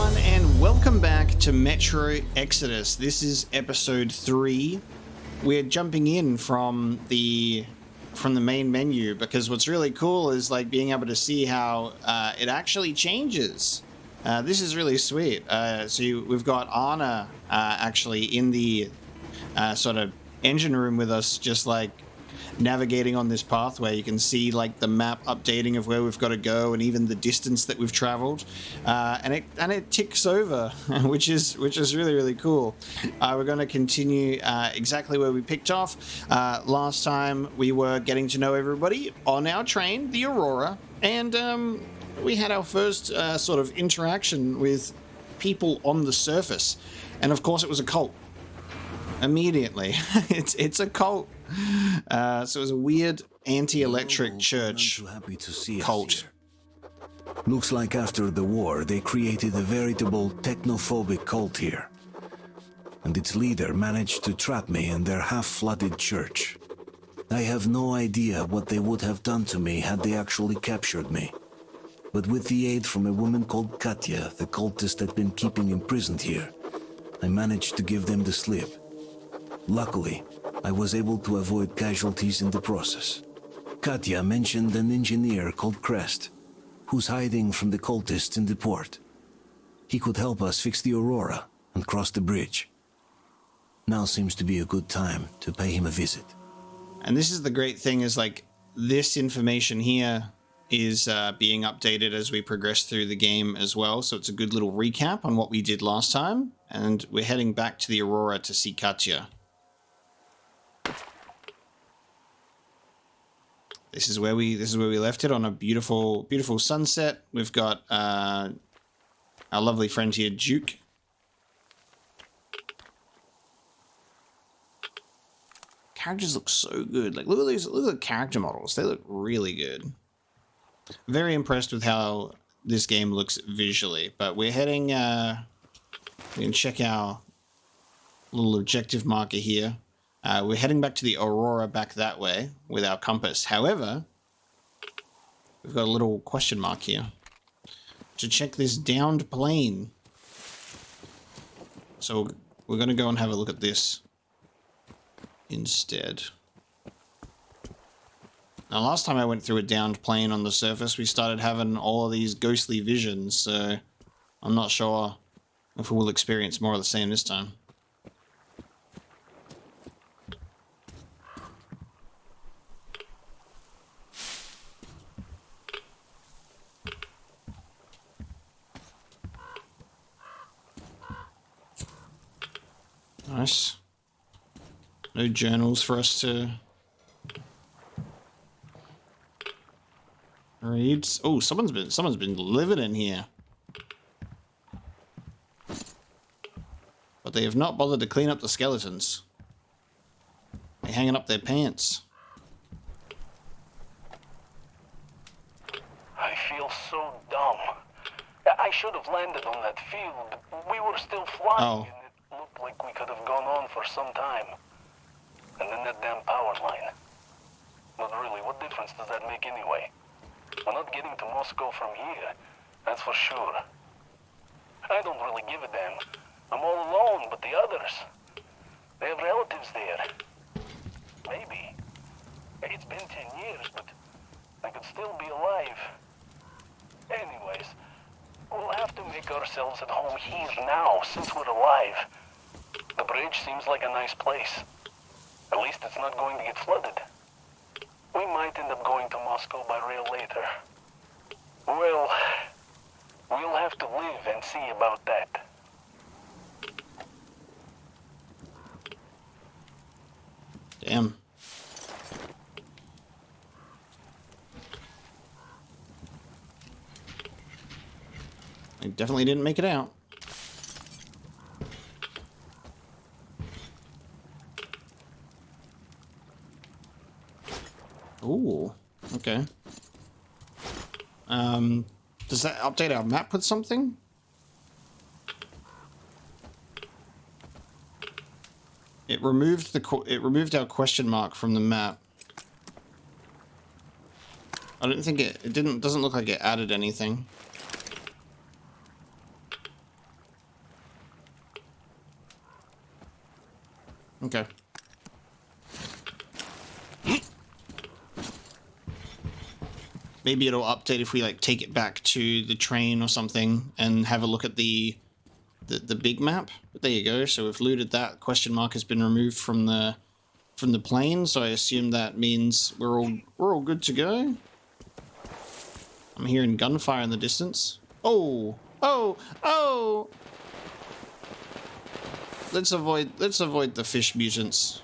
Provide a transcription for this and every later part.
everyone, and welcome back to Metro Exodus. This is episode 3. We're jumping in from the main menu because what's really cool is like being able to see how it actually changes. This is really sweet. We've got Anna actually in the sort of engine room with us, just like navigating on this pathway. You can see like the map updating of where we've got to go and even the distance that we've traveled, and it ticks over, which is really cool. We're going to continue exactly where we picked off. Last time we were getting to know everybody on our train, the Aurora, and we had our first sort of interaction with people on the surface, and of course it was a cult. Immediately, it's a cult. So it was a weird anti-electric church cult. Looks like after the war, they created a veritable technophobic cult here. And its leader managed to trap me in their half-flooded church. I have no idea what they would have done to me had they actually captured me. But with the aid from a woman called Katya, the cultist had been keeping imprisoned here, I managed to give them the slip. Luckily, I was able to avoid casualties in the process. Katya mentioned an engineer called Krest, who's hiding from the cultists in the port. He could help us fix the Aurora and cross the bridge. Now seems to be a good time to pay him a visit. And this is the great thing, is like this information here is being updated as we progress through the game as well. So it's a good little recap on what we did last time. And we're heading back to the Aurora to see Katya. This is where we left it, on a beautiful sunset. We've got our lovely friend here, Duke. Characters look so good. Like look at the character models. They look really good. Very impressed with how this game looks visually. But we're heading. We can check our little objective marker here. We're heading back to the Aurora, back that way with our compass. However, we've got a little question mark here to check this downed plane. So we're going to go and have a look at this instead. Now, last time I went through a downed plane on the surface, we started having all of these ghostly visions. So I'm not sure if we will experience more of the same this time. Nice. No journals for us to read. Oh, someone's been living in here. But they have not bothered to clean up the skeletons. They're hanging up their pants. I feel so dumb. I should have landed on that field, but we were still flying. Oh. And it looked like we could have gone on for some time. And then that damn power line. But really, what difference does that make anyway? We're not getting to Moscow from here, that's for sure. I don't really give a damn. I'm all alone, but the others, they have relatives there. Maybe. It's been 10 years, but I could still be alive. Anyways, we'll have to make ourselves at home here now, since we're alive. The bridge seems like a nice place. At least it's not going to get flooded. We might end up going to Moscow by rail later. Well, we'll have to live and see about that. Damn. I definitely didn't make it out. Ooh, okay. Does that update our map with something? It removed our question mark from the map. I don't think doesn't look like it added anything. Okay. Maybe it'll update if we like take it back to the train or something and have a look at the big map. But there you go. So we've looted that. Question mark has been removed from the plane. So I assume that means we're all good to go. I'm hearing gunfire in the distance. Oh, oh, oh! Let's avoid the fish mutants.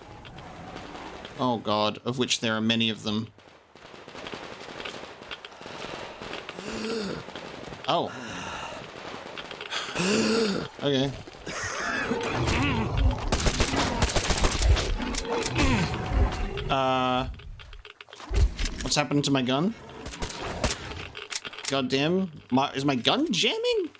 Oh god, of which there are many of them. Oh. Okay. What's happened to my gun? God damn. Is my gun jamming?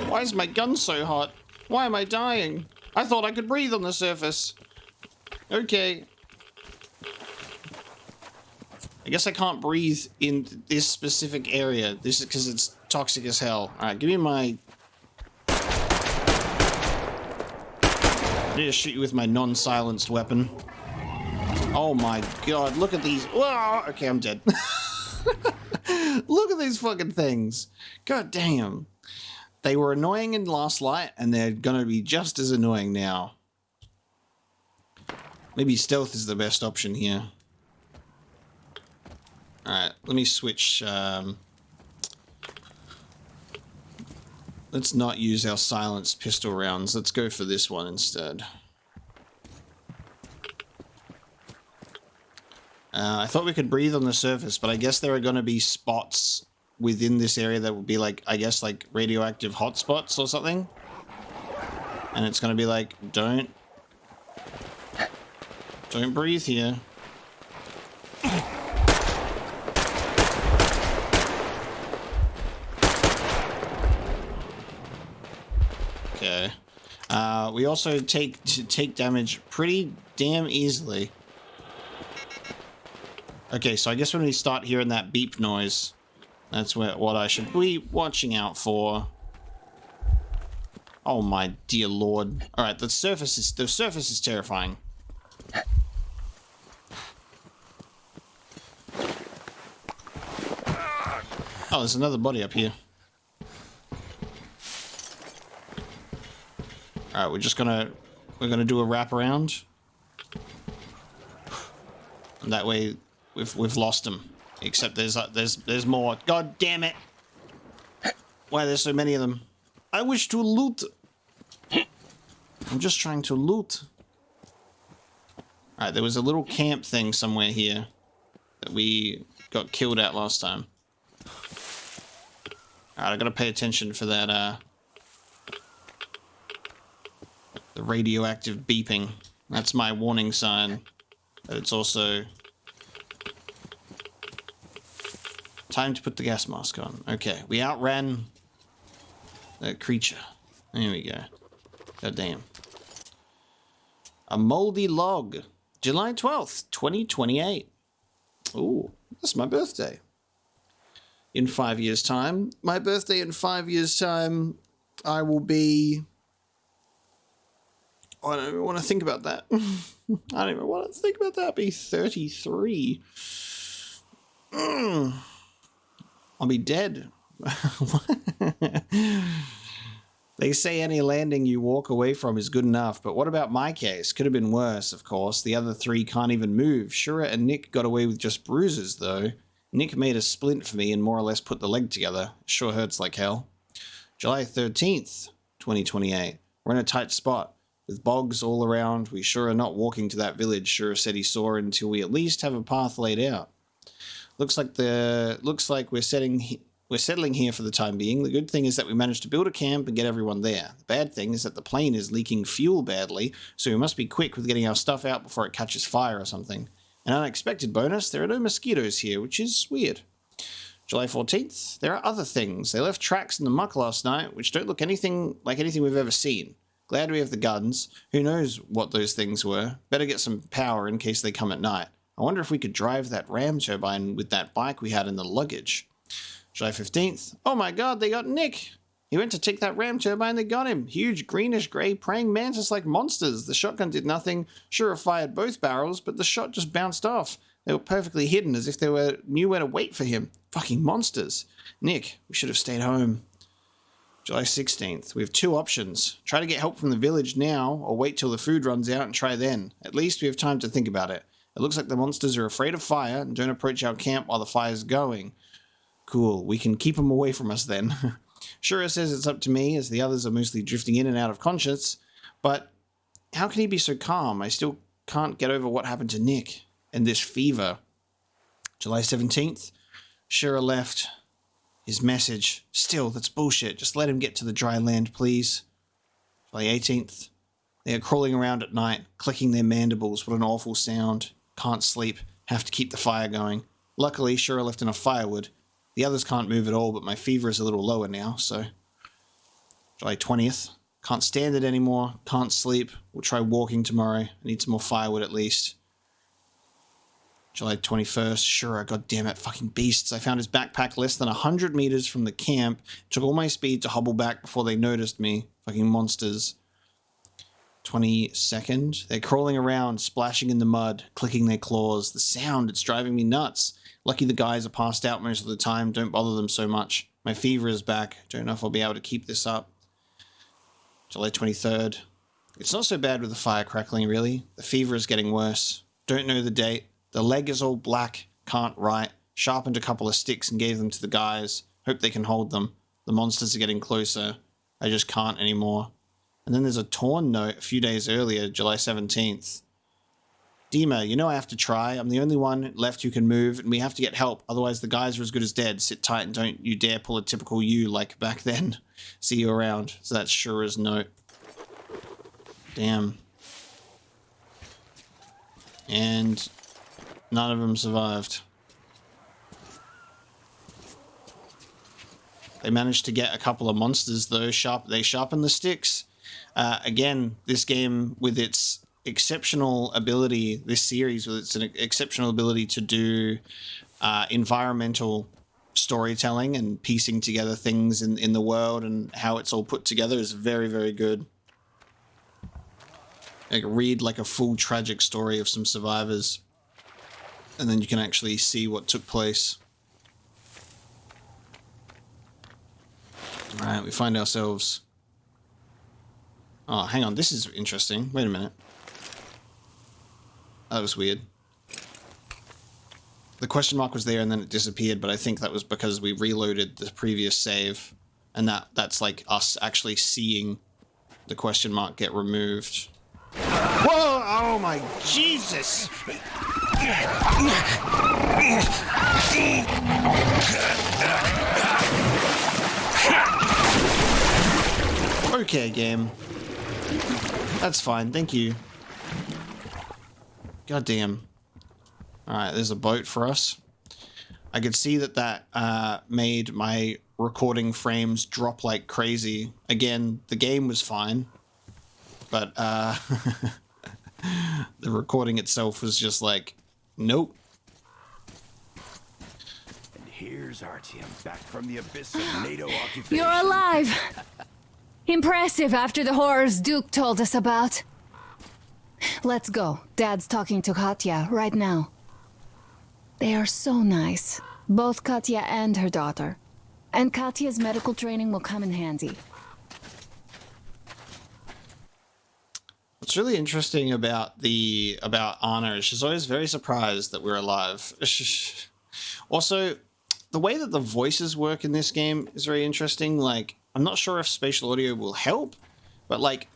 Why is my gun so hot? Why am I dying? I thought I could breathe on the surface. Okay. I guess I can't breathe in this specific area. This is because it's toxic as hell. Alright, give me my... I need to shoot you with my non-silenced weapon. Oh my god, look at these. Whoa! Okay, I'm dead. Look at these fucking things. God damn. They were annoying in Last Light, and they're gonna be just as annoying now. Maybe stealth is the best option here. Alright, let me switch. Let's not use our silenced pistol rounds. Let's go for this one instead. I thought we could breathe on the surface, but I guess there are going to be spots within this area that would be like, I guess, like radioactive hotspots or something. And it's going to be like, don't breathe here. Okay. We also take damage pretty damn easily. Okay, so I guess when we start hearing that beep noise, that's what I should be watching out for. Oh my dear lord! All right, the surface is terrifying. Oh, there's another body up here. All right, we're gonna do a wraparound, and that way we've lost him. Except there's more. God damn it! Why there's so many of them? I wish to loot. I'm just trying to loot. All right, there was a little camp thing somewhere here that we got killed at last time. All right, I gotta pay attention for that. The radioactive beeping. That's my warning sign. But it's also time to put the gas mask on. Okay, we outran that creature. There we go. God damn. A moldy log. July 12th, 2028. Ooh, that's my birthday. In 5 years' time. My birthday in 5 years' time, I will be... I don't even want to think about that. I don't even want to think about that. I'll be 33. I'll be dead. They say any landing you walk away from is good enough, but what about my case? Could have been worse, of course. The other three can't even move. Shura and Nick got away with just bruises, though. Nick made a splint for me and more or less put the leg together. Sure hurts like hell. July 13th, 2028. We're in a tight spot. With bogs all around, we sure are not walking to that village Shura said he saw until we at least have a path laid out. Looks like we're settling here for the time being. The good thing is that we managed to build a camp and get everyone there. The bad thing is that the plane is leaking fuel badly, so we must be quick with getting our stuff out before it catches fire or something. An unexpected bonus, there are no mosquitoes here, which is weird. July 14th, there are other things. They left tracks in the muck last night, which don't look anything like anything we've ever seen. Glad we have the guns. Who knows what those things were? Better get some power in case they come at night. I wonder if we could drive that ram turbine with that bike we had in the luggage. July 15th. Oh my god, they got Nick! He went to take that ram turbine, they got him. Huge greenish-grey praying mantis-like monsters. The shotgun did nothing. Sure fired both barrels, but the shot just bounced off. They were perfectly hidden, as if they knew where to wait for him. Fucking monsters. Nick, we should have stayed home. July 16th. We have two options. Try to get help from the village now, or wait till the food runs out and try then. At least we have time to think about it. It looks like the monsters are afraid of fire and don't approach our camp while the fire's going. Cool. We can keep them away from us then. Shura says it's up to me, as the others are mostly drifting in and out of conscience, but how can he be so calm? I still can't get over what happened to Nick and this fever. July 17th. Shura left. His message. Still, that's bullshit. Just let him get to the dry land, please. July 18th. They are crawling around at night, clicking their mandibles. What an awful sound. Can't sleep. Have to keep the fire going. Luckily, Shura left enough firewood. The others can't move at all, but my fever is a little lower now, so... July 20th. Can't stand it anymore. Can't sleep. We'll try walking tomorrow. I need some more firewood at least. July 21st. Sure, god damn it, fucking beasts. I found his backpack less than 100 meters from the camp. Took all my speed to hobble back before they noticed me. Fucking monsters. 22nd. They're crawling around, splashing in the mud, clicking their claws. The sound, it's driving me nuts. Lucky the guys are passed out most of the time. Don't bother them so much. My fever is back. Don't know if I'll be able to keep this up. July 23rd. It's not so bad with the fire crackling, really. The fever is getting worse. Don't know the date. The leg is all black. Can't write. Sharpened a couple of sticks and gave them to the guys. Hope they can hold them. The monsters are getting closer. I just can't anymore. And then there's a torn note a few days earlier, July 17th. Dima, you know I have to try. I'm the only one left who can move, and we have to get help. Otherwise, the guys are as good as dead. Sit tight and don't you dare pull a typical you like back then. See you around. So that's Shura's note. Damn. And none of them survived. They managed to get a couple of monsters, though. They sharpened the sticks. Again, this game, with its exceptional ability, this series with its exceptional ability to do environmental storytelling and piecing together things in the world and how it's all put together is very, very good. Like, read like a full tragic story of some survivors, and then you can actually see what took place. Alright, we find ourselves... Oh, hang on, this is interesting. Wait a minute. That was weird. The question mark was there and then it disappeared, but I think that was because we reloaded the previous save, and that's like us actually seeing the question mark get removed. Whoa! Oh my Jesus! Okay, game. That's fine, thank you. God damn. Alright, there's a boat for us. I could see that made my recording frames drop like crazy. Again, the game was fine, but the recording itself was just like, nope. And here's Artyom back from the abyss of NATO occupation. You're alive! Impressive after the horrors Duke told us about. Let's go. Dad's talking to Katya right now. They are so nice. Both Katya and her daughter. And Katya's medical training will come in handy. What's really interesting about Anna is she's always very surprised that we're alive. Also, the way that the voices work in this game is very interesting. Like, I'm not sure if spatial audio will help, but like,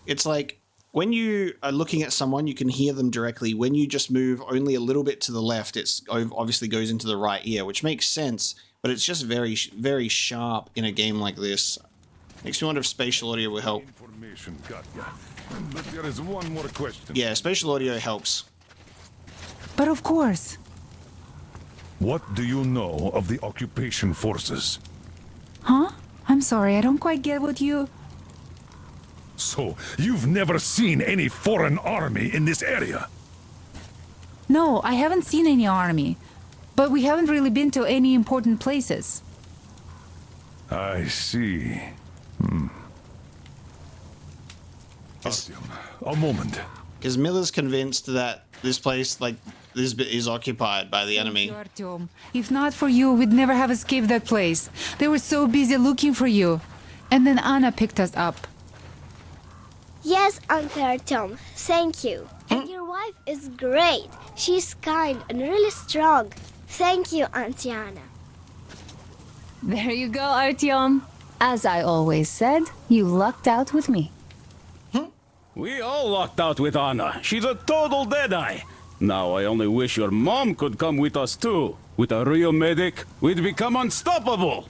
it's like when you are looking at someone, you can hear them directly. When you just move only a little bit to the left, it's obviously goes into the right ear, which makes sense, but it's just very, very sharp in a game like this. Makes me wonder if spatial audio will help. Information, Katya. But there is one more question. Yeah, spatial audio helps. But of course. What do you know of the occupation forces? Huh? I'm sorry, I don't quite get what you... So, you've never seen any foreign army in this area? No, I haven't seen any army. But we haven't really been to any important places. I see. Artyom, a moment. Because Miller's convinced that this place, like, this bit is occupied by the enemy. Thank you, Artyom. If not for you, we'd never have escaped that place. They were so busy looking for you. And then Anna picked us up. Yes, Uncle Artyom, thank you. And your wife is great. She's kind and really strong. Thank you, Auntie Anna. There you go, Artyom. As I always said, you lucked out with me. We all lucked out with Anna. She's a total deadeye. Now I only wish your mom could come with us too. With a real medic, we'd become unstoppable.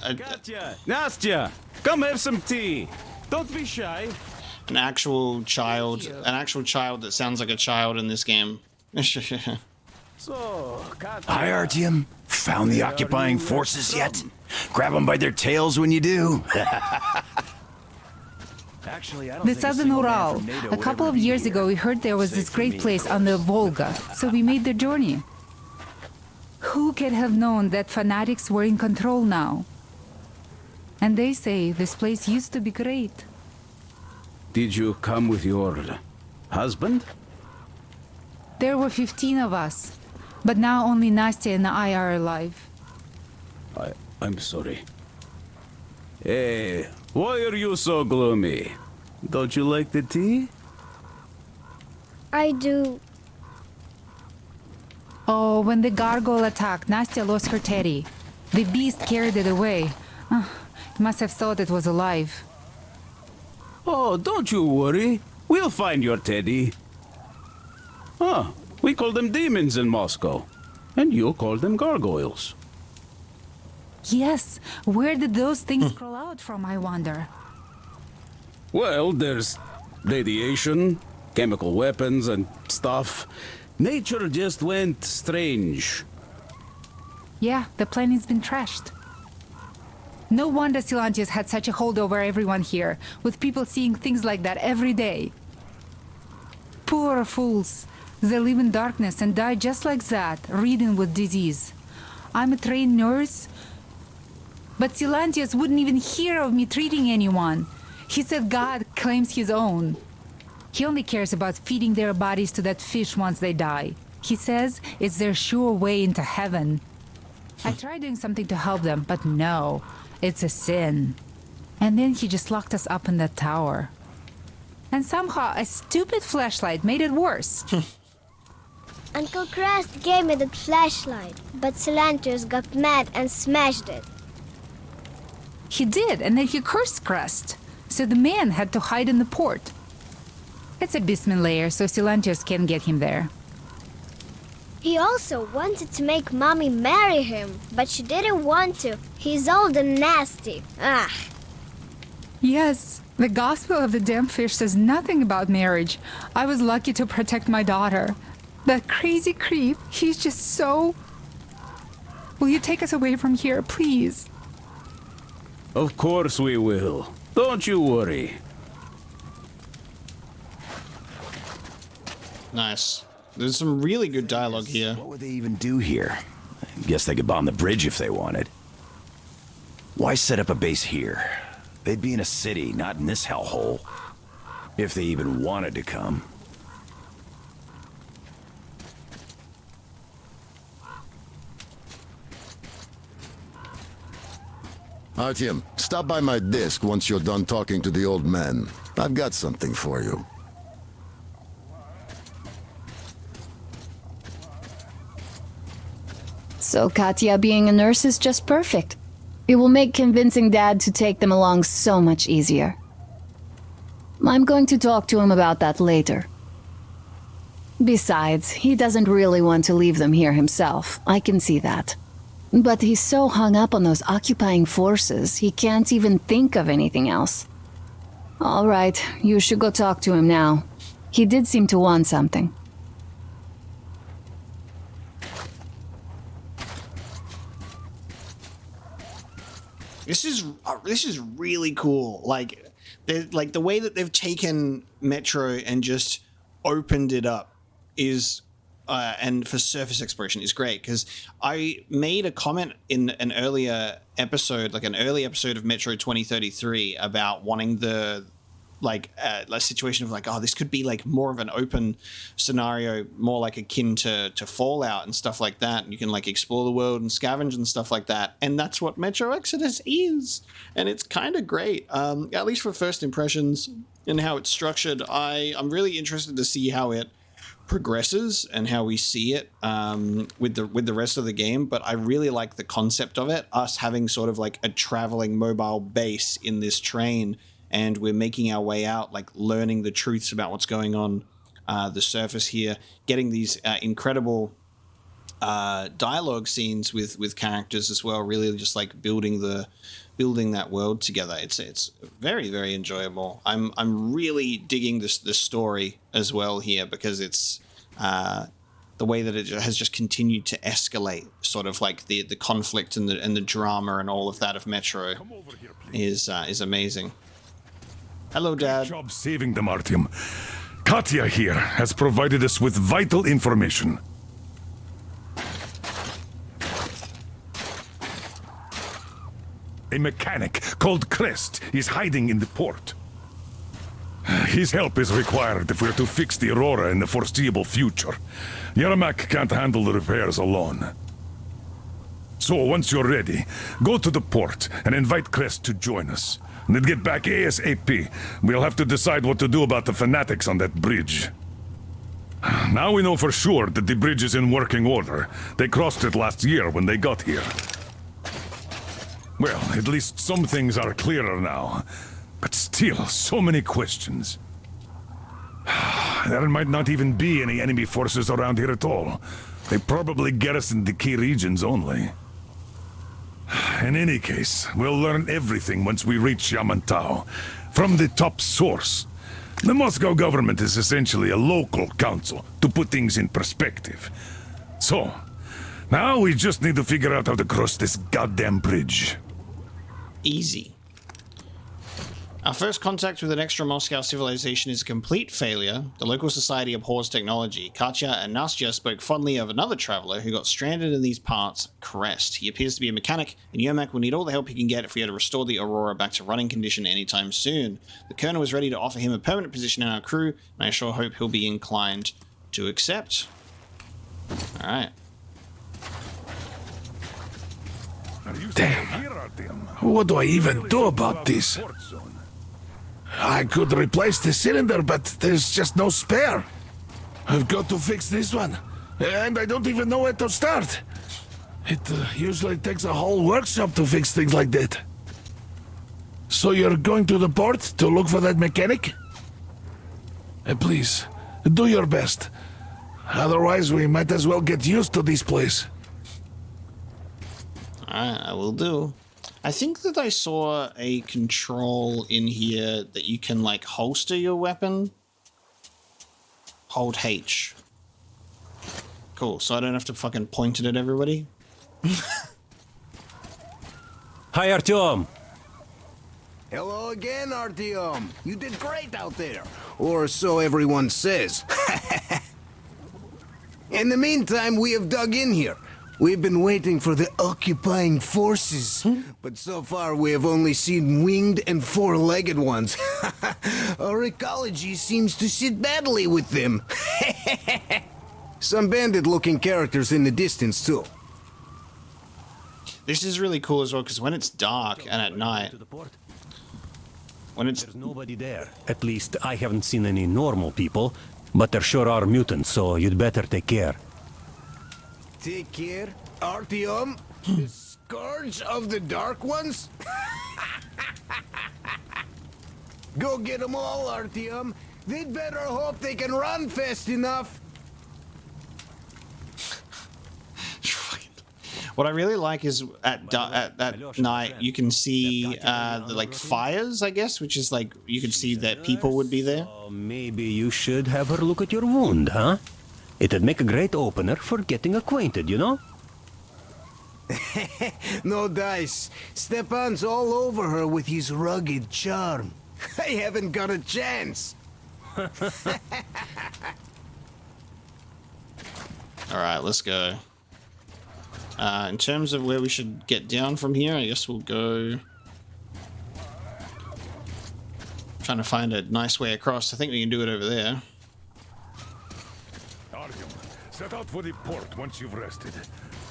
Katya, Nastya, come have some tea. Don't be shy. An actual child that sounds like a child in this game. So, Katya, Hi, Artyom. Found the occupying forces yet? Grab them by their tails when you do. Actually, I don't The think a Southern single man Ural. from NATO A would couple ever of be years here. ago, we heard there was Save this for great me, place though. on the Volga, so we made the journey. Who could have known that fanatics were in control now? And they say this place used to be great. did you come with your husband? There were 15 of us, but now only Nastya and I are alive. I'm sorry. Hey, why are you so gloomy? Don't you like the tea? I do. Oh, when the gargoyle attacked, Nastya lost her teddy. The beast carried it away. He must have thought it was alive. Oh, don't you worry. We'll find your teddy. Ah, we call them demons in Moscow. And you call them gargoyles. Yes, where did those things crawl out from, I wonder? Well, there's radiation, chemical weapons, and stuff. Nature just went strange. Yeah, the planet's been trashed. No wonder Silantius had such a hold over everyone here, with people seeing things like that every day. Poor fools. They live in darkness and die just like that, ridden with disease. I'm a trained nurse, but Silantius wouldn't even hear of me treating anyone. He said God claims his own. He only cares about feeding their bodies to that fish once they die. He says it's their sure way into heaven. I tried doing something to help them, but no, it's a sin. And then he just locked us up in that tower. And somehow a stupid flashlight made it worse. Uncle Krest gave me that flashlight, but Silantius got mad and smashed it. He did, and then he cursed Krest. So the man had to hide in the port. It's a basement layer, so Silantius can't get him there. He also wanted to make Mommy marry him, but she didn't want to. He's old and nasty. Ah. Yes, the Gospel of the Damned Fish says nothing about marriage. I was lucky to protect my daughter. That crazy creep, he's just so... Will you take us away from here, please? Of course we will. Don't you worry. Nice. There's some really good dialogue here. What would they even do here? Guess they could bomb the bridge if they wanted. Why set up a base here? They'd be in a city, not in this hellhole. If they even wanted to come. Artyom, stop by my desk once you're done talking to the old man. I've got something for you. So Katya being a nurse is just perfect. It will make convincing Dad to take them along so much easier. I'm going to talk to him about that later. Besides, he doesn't really want to leave them here himself. I can see that. But he's so hung up on those occupying forces, he can't even think of anything else. All right, you should go talk to him now. He did seem to want something. This is really cool. Like the way that they've taken Metro and just opened it up is and for surface exploration is great, because I made a comment in an earlier episode, like an early episode of Metro 2033, about wanting the a situation of like, oh, this could be like more of an open scenario, more like akin to Fallout and stuff like that, and you can like explore the world and scavenge and stuff like that, and that's what Metro Exodus is, and it's kind of great, at least for first impressions and how it's structured. I'm really interested to see how it progresses and how we see it with the rest of the game, but I really like the concept of it, us having sort of like a traveling mobile base in this train, and we're making our way out, like learning the truths about what's going on the surface here, getting these incredible dialogue scenes with characters as well, really just like building that world together. It's very, very enjoyable. I'm really digging the story as well here, because it's the way that it has just continued to escalate, sort of like the conflict and the drama and all of that of Metro is amazing. Hello, Dad. Good job saving them, Artyom. Katya here has provided us with vital information. A mechanic called Krest is hiding in the port. His help is required if we're to fix the Aurora in the foreseeable future. Yermak can't handle the repairs alone. So once you're ready, go to the port and invite Krest to join us. And then get back ASAP. We'll have to decide what to do about the fanatics on that bridge. Now we know for sure that the bridge is in working order. They crossed it last year when they got here. Well, at least some things are clearer now. But still, so many questions. There might not even be any enemy forces around here at all. They probably garrison the key regions only. In any case, we'll learn everything once we reach Yamantau. From the top source. The Moscow government is essentially a local council, to put things in perspective. So, now we just need to figure out how to cross this goddamn bridge. Easy. Our first contact with an extra Moscow civilization is a complete failure. The local society abhors technology. Katya and Nastya spoke fondly of another traveler who got stranded in these parts, Krest. He appears to be a mechanic, and Yermak will need all the help he can get if we are to restore the Aurora back to running condition anytime soon. The Colonel is ready to offer him a permanent position in our crew, and I sure hope he'll be inclined to accept. Alright. Damn. What do I even do about this? I could replace the cylinder, but there's just no spare. I've got to fix this one, and I don't even know where to start. It usually takes a whole workshop to fix things like that. So you're going to the port to look for that mechanic? Please, do your best. Otherwise, we might as well get used to this place. Alright, I will do. I think that I saw a control in here that you can, like, holster your weapon. Hold H. Cool, so I don't have to fucking point it at everybody. Hi, Artyom. Hello again, Artyom. You did great out there. Or so everyone says. In the meantime, we have dug in here. We've been waiting for the occupying forces, but so far we have only seen winged and four-legged ones. Our ecology seems to sit badly with them. Some bandit-looking characters in the distance, too. This is really cool as well, because when it's dark and at night, when it's... There's nobody there. At least I haven't seen any normal people, but there sure are mutants, so you'd better take care. Take care, Artyom, the scourge of the Dark Ones? Go get them all, Artyom. They'd better hope they can run fast enough. What I really like is at night you can see the like fires, I guess, which is like you can see that people would be there. Maybe you should have her look at your wound, huh? It'd make a great opener for getting acquainted, you know? No dice. Stepan's all over her with his rugged charm. I haven't got a chance. Alright, let's go. In terms of where we should get down from here, I guess we'll go... Trying to find a nice way across. I think we can do it over there. Artyom, set out for the port once you've rested.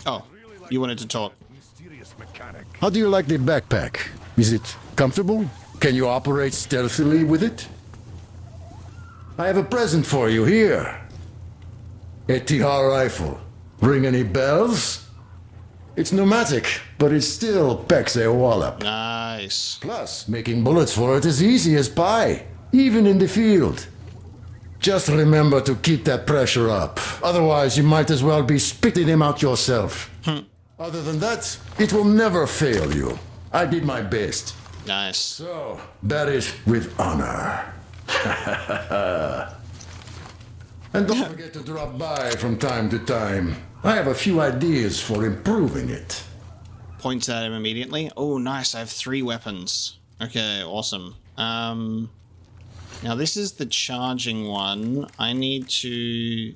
Oh, you wanted to talk. Mysterious mechanic. How do you like the backpack? Is it comfortable? Can you operate stealthily with it? I have a present for you here. A TR rifle. Ring any bells? It's pneumatic, but it still packs a wallop. Nice. Plus, making bullets for it is easy as pie, even in the field. Just remember to keep that pressure up. Otherwise, you might as well be spitting them out yourself. Other than that, it will never fail you. I did my best. Nice. So, bear it with honor. And don't forget to drop by from time to time. I have a few ideas for improving it. Points at him immediately. Oh, nice. I have 3 weapons. Okay, awesome. Now this is the charging one. I need to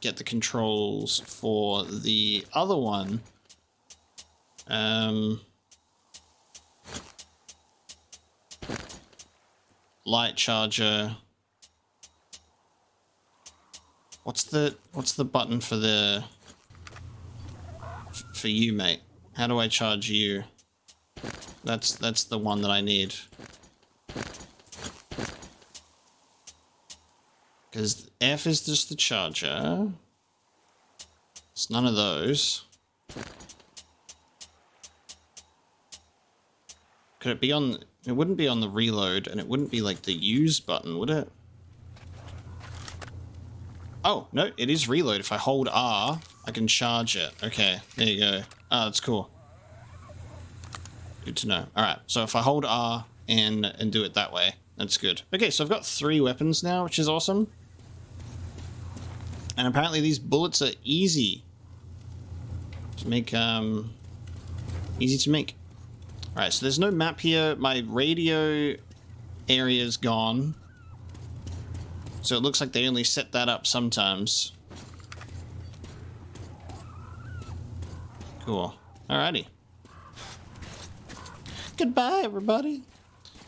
get the controls for the other one. Light charger. What's the button for the for you, mate? How do I charge you? That's the one that I need. Because F is just the charger. It's none of those. Could it be on... It wouldn't be on the reload, and it wouldn't be like the use button, would it? Oh, no, it is reload. If I hold R, I can charge it. Okay, there you go. Oh, that's cool. Good to know. Alright, so if I hold R and do it that way, that's good. Okay, so I've got 3 weapons now, which is awesome. And apparently these bullets are easy to make, easy to make. Alright, so there's no map here. My radio area's gone. So it looks like they only set that up sometimes. Cool. Alrighty. Goodbye, everybody.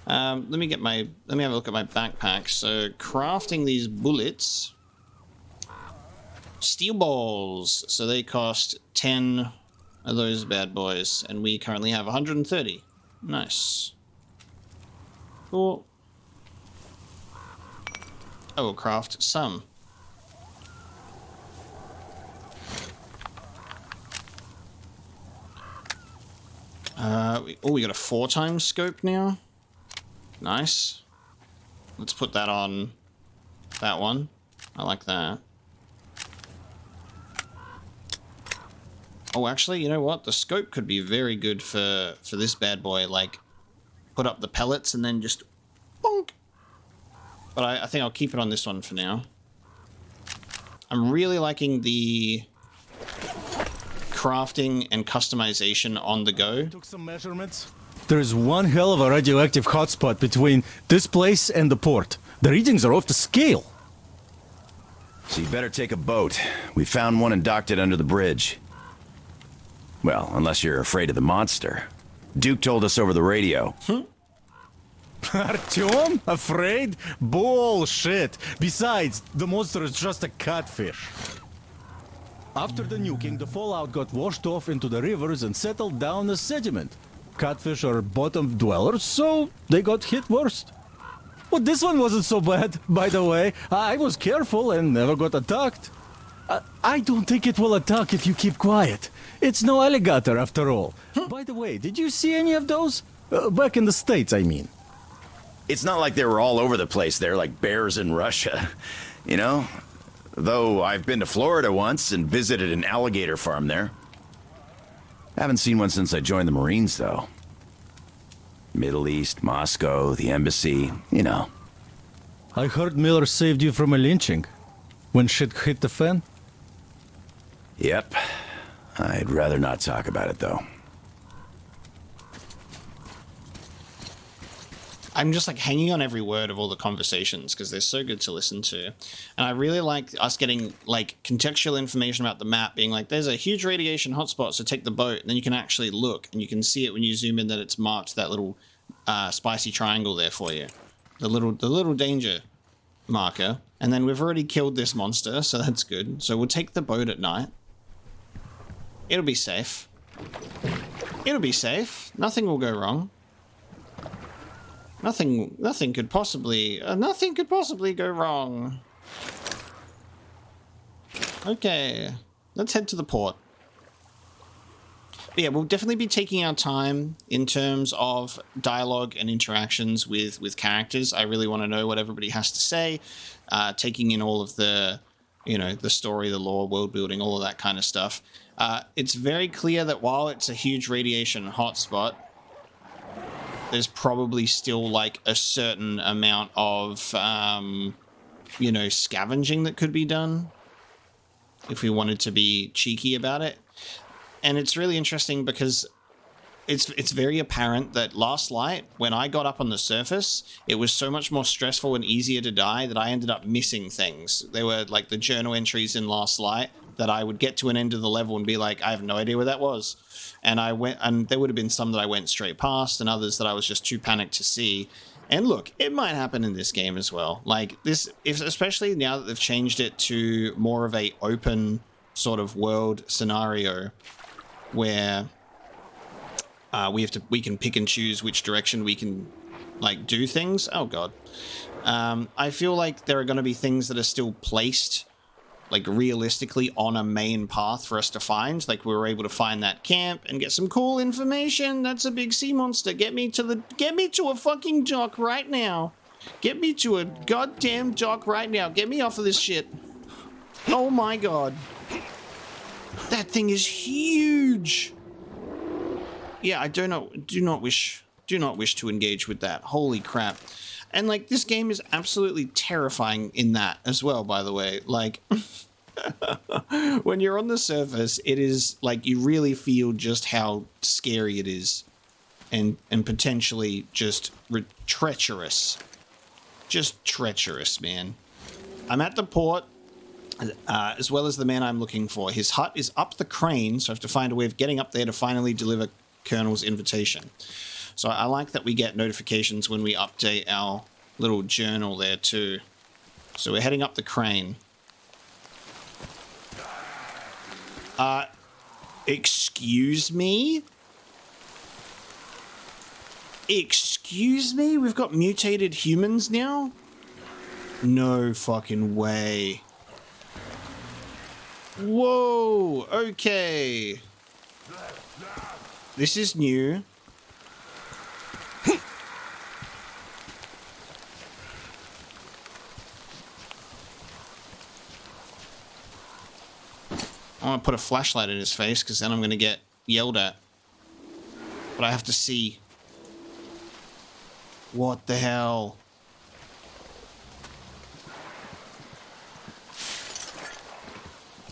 Let me have a look at my backpack. So crafting these bullets. Steel balls. So they cost 10 of those bad boys, and we currently have 130. Nice. Cool. I will craft some. We got a 4x scope now. Nice. Let's put that on that one. I like that. Oh, actually, you know what? The scope could be very good for this bad boy. Like, put up the pellets and then just bonk. But I think I'll keep it on this one for now. I'm really liking the crafting and customization on the go. Took some measurements. There is one hell of a radioactive hotspot between this place and the port. The readings are off the scale. So you better take a boat. We found one and docked it under the bridge. Well, unless you're afraid of the monster. Duke told us over the radio. Artyom? Afraid? Bullshit. Besides, the monster is just a catfish. After the nuking, the fallout got washed off into the rivers and settled down as sediment. Catfish are bottom dwellers, so they got hit worst. But this one wasn't so bad, by the way. I was careful and never got attacked. I don't think it will attack if you keep quiet. It's no alligator after all. By the way, did you see any of those? Back in the States, I mean. It's not like they were all over the place there like bears in Russia, you know? Though I've been to Florida once and visited an alligator farm there. Haven't seen one since I joined the Marines, though. Middle East, Moscow, the embassy, you know. I heard Miller saved you from a lynching when shit hit the fan. Yep. I'd rather not talk about it, though. I'm just like hanging on every word of all the conversations because they're so good to listen to. And I really like us getting like contextual information about the map, being like, there's a huge radiation hotspot, so take the boat. And then you can actually look and you can see it when you zoom in that it's marked that little spicy triangle there for you. The little danger marker. And then we've already killed this monster, so that's good. So we'll take the boat at night. It'll be safe. It'll be safe. Nothing will go wrong. Nothing could possibly go wrong. Okay, let's head to the port. But yeah, we'll definitely be taking our time in terms of dialogue and interactions with characters. I really want to know what everybody has to say, taking in all of the, the story, the lore, world building, all of that kind of stuff. It's very clear that while it's a huge radiation hotspot, there's probably still like a certain amount of, scavenging that could be done if we wanted to be cheeky about it. And it's really interesting because it's very apparent that Last Light, when I got up on the surface, it was so much more stressful and easier to die that I ended up missing things. There were like the journal entries in Last Light that I would get to an end of the level and be like, I have no idea where that was. And there would have been some that I went straight past and others that I was just too panicked to see. And look, it might happen in this game as well. Like this, especially now that they've changed it to more of a open sort of world scenario where we can pick and choose which direction we can like do things. Oh God. I feel like there are going to be things that are still placed like realistically on a main path for us to find. Like we were able to find that camp and get some cool information. That's a big sea monster. Get me to a fucking dock right now. Get me to a goddamn dock right now. Get me off of this shit. Oh my God. That thing is huge. Yeah, I do not wish to engage with that. Holy crap. And like this game is absolutely terrifying in that as well, by the way. Like when you're on the surface, it is like you really feel just how scary it is and potentially just treacherous. Just treacherous, man. I'm at the port as well as the man I'm looking for. His hut is up the crane, so I have to find a way of getting up there to finally deliver Colonel's invitation. So I like that we get notifications when we update our little journal there too. So we're heading up the crane. Excuse me? Excuse me? We've got mutated humans now? No fucking way. Whoa, okay. This is new. I want to put a flashlight in his face because then I'm going to get yelled at. But I have to see. What the hell?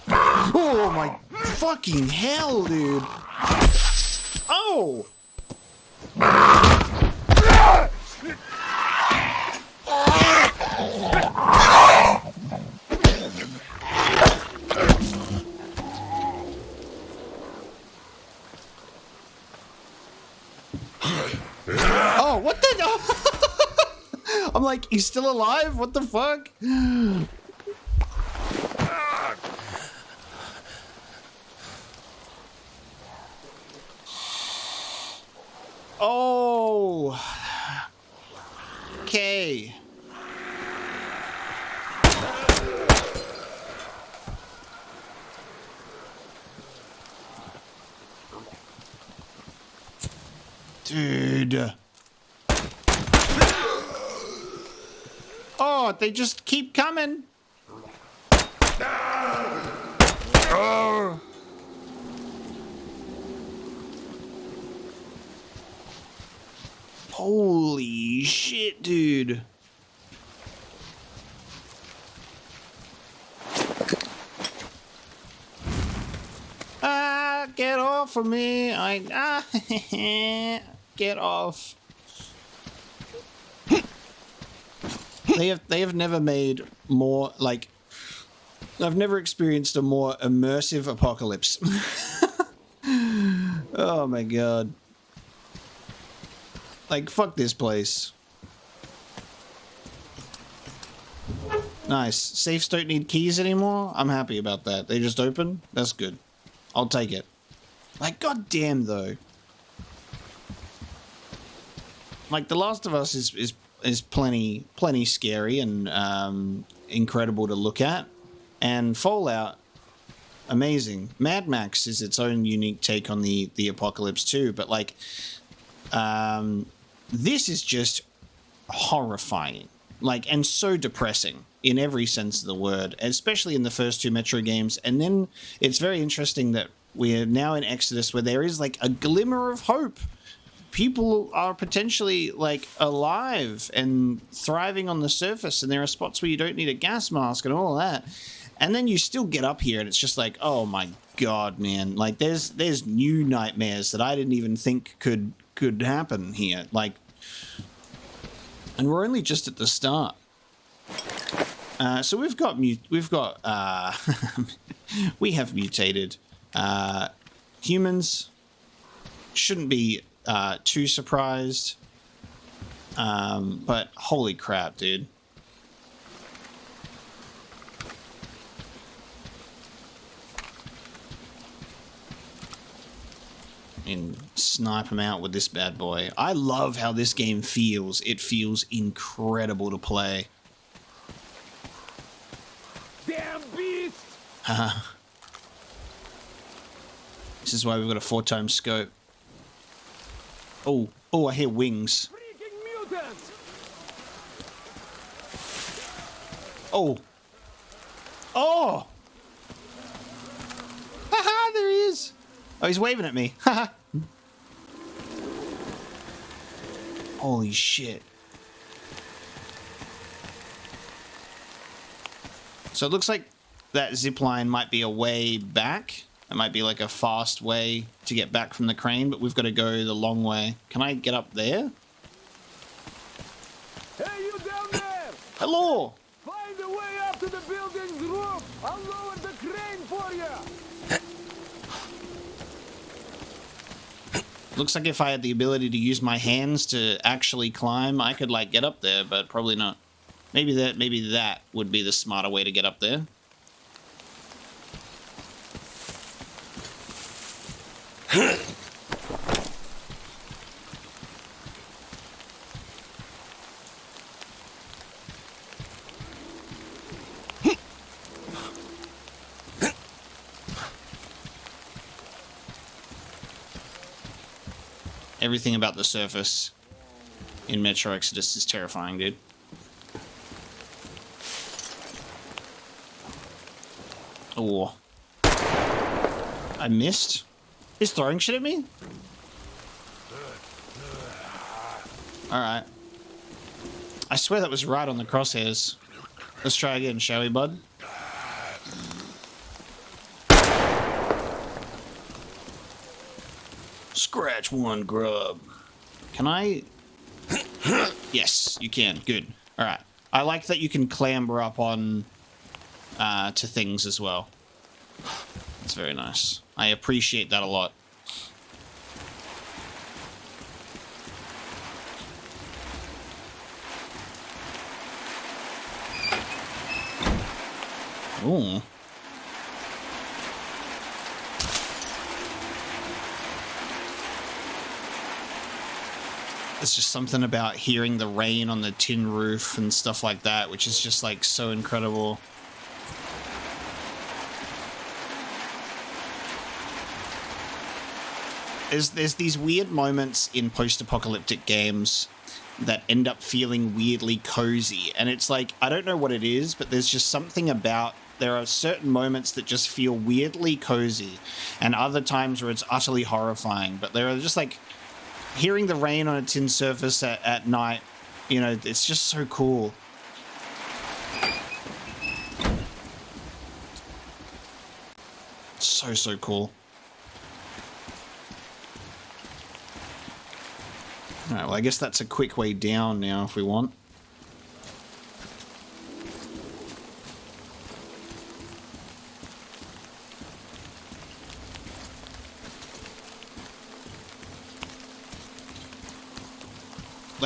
Oh my fucking hell, dude. Oh! Oh, what the? I'm like, he's still alive? What the fuck? Oh. Okay. Dude. Oh, they just keep coming. Oh. Holy shit, dude. Get off of me. Get off. They have never made more, like, I've never experienced a more immersive apocalypse. Oh my god. Like, fuck this place. Nice. Safes don't need keys anymore? I'm happy about that. They just open? That's good. I'll take it. Like, goddamn though. Like, The Last of Us is plenty scary and incredible to look at. And Fallout, amazing. Mad Max is its own unique take on the apocalypse too, but like, this is just horrifying, like, and so depressing in every sense of the word, especially in the first two Metro games. And then it's very interesting that we're now in Exodus, where there is like a glimmer of hope. People are potentially like alive and thriving on the surface, and there are spots where you don't need a gas mask and all of that. And then you still get up here and it's just like, oh my god, man. Like, there's new nightmares that I didn't even think could happen here. Like, and we're only just at the start. So we have mutated humans. Shouldn't be too surprised. But holy crap, dude. And snipe him out with this bad boy. I love how this game feels. It feels incredible to play. Damn beast! Haha. This is why we've got a 4x scope. Oh, I hear wings. Freaking mutants! Oh! Haha, there he is! Oh, he's waving at me. Haha. Holy shit. So it looks like that zip line might be a way back. It might be like a fast way to get back from the crane, but we've got to go the long way. Can I get up there? Hey, you down there! Hello! Find a way up to the building's roof! I'll lower the crane for you! Looks like if I had the ability to use my hands to actually climb, I could like get up there, but probably not. Maybe that would be the smarter way to get up there. Everything about the surface in Metro Exodus is terrifying, dude. Oh. I missed? He's throwing shit at me? Alright. I swear that was right on the crosshairs. Let's try again, shall we, bud? Scratch one, grub. Can I? Yes, you can. Good. Alright. I like that you can clamber up on to things as well. That's very nice. I appreciate that a lot. Ooh. It's just something about hearing the rain on the tin roof and stuff like that, which is just like so incredible. There's these weird moments in post-apocalyptic games that end up feeling weirdly cozy, and it's like, I don't know what it is, but there's just something about, there are certain moments that just feel weirdly cozy, and other times where it's utterly horrifying, but there are just like, hearing the rain on a tin surface at night, you know, it's just so cool. So cool. Alright, well, I guess that's a quick way down now if we want.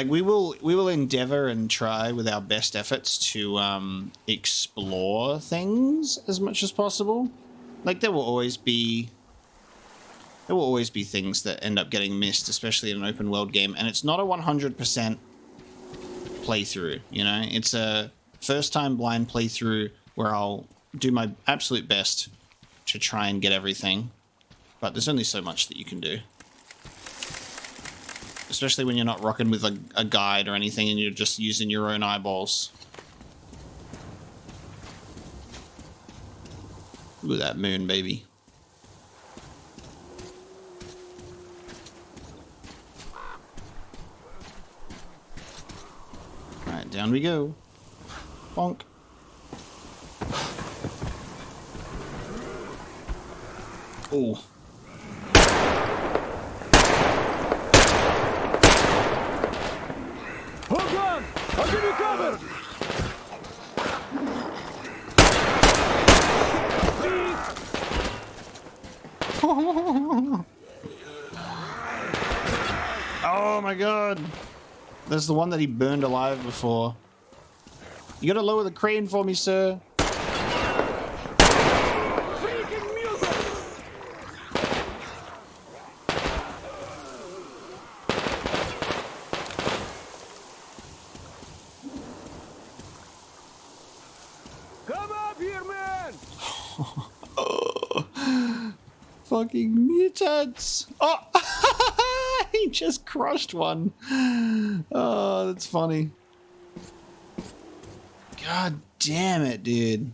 like we will endeavor and try with our best efforts to explore things as much as possible. Like there will always be things that end up getting missed, especially in an open world game, and it's not a 100% playthrough, you know? It's a first time blind playthrough where I'll do my absolute best to try and get everything, but there's only so much that you can do. Especially when you're not rocking with a guide or anything and you're just using your own eyeballs. Look at that moon, baby. Alright, down we go. Bonk. Oh. Hold on! I'll give you cover! Oh my god. There's the one that he burned alive before. You gotta lower the crane for me, sir. Come up here, man! Fucking mutants! Oh! He just crushed one. Oh, that's funny. God damn it, dude.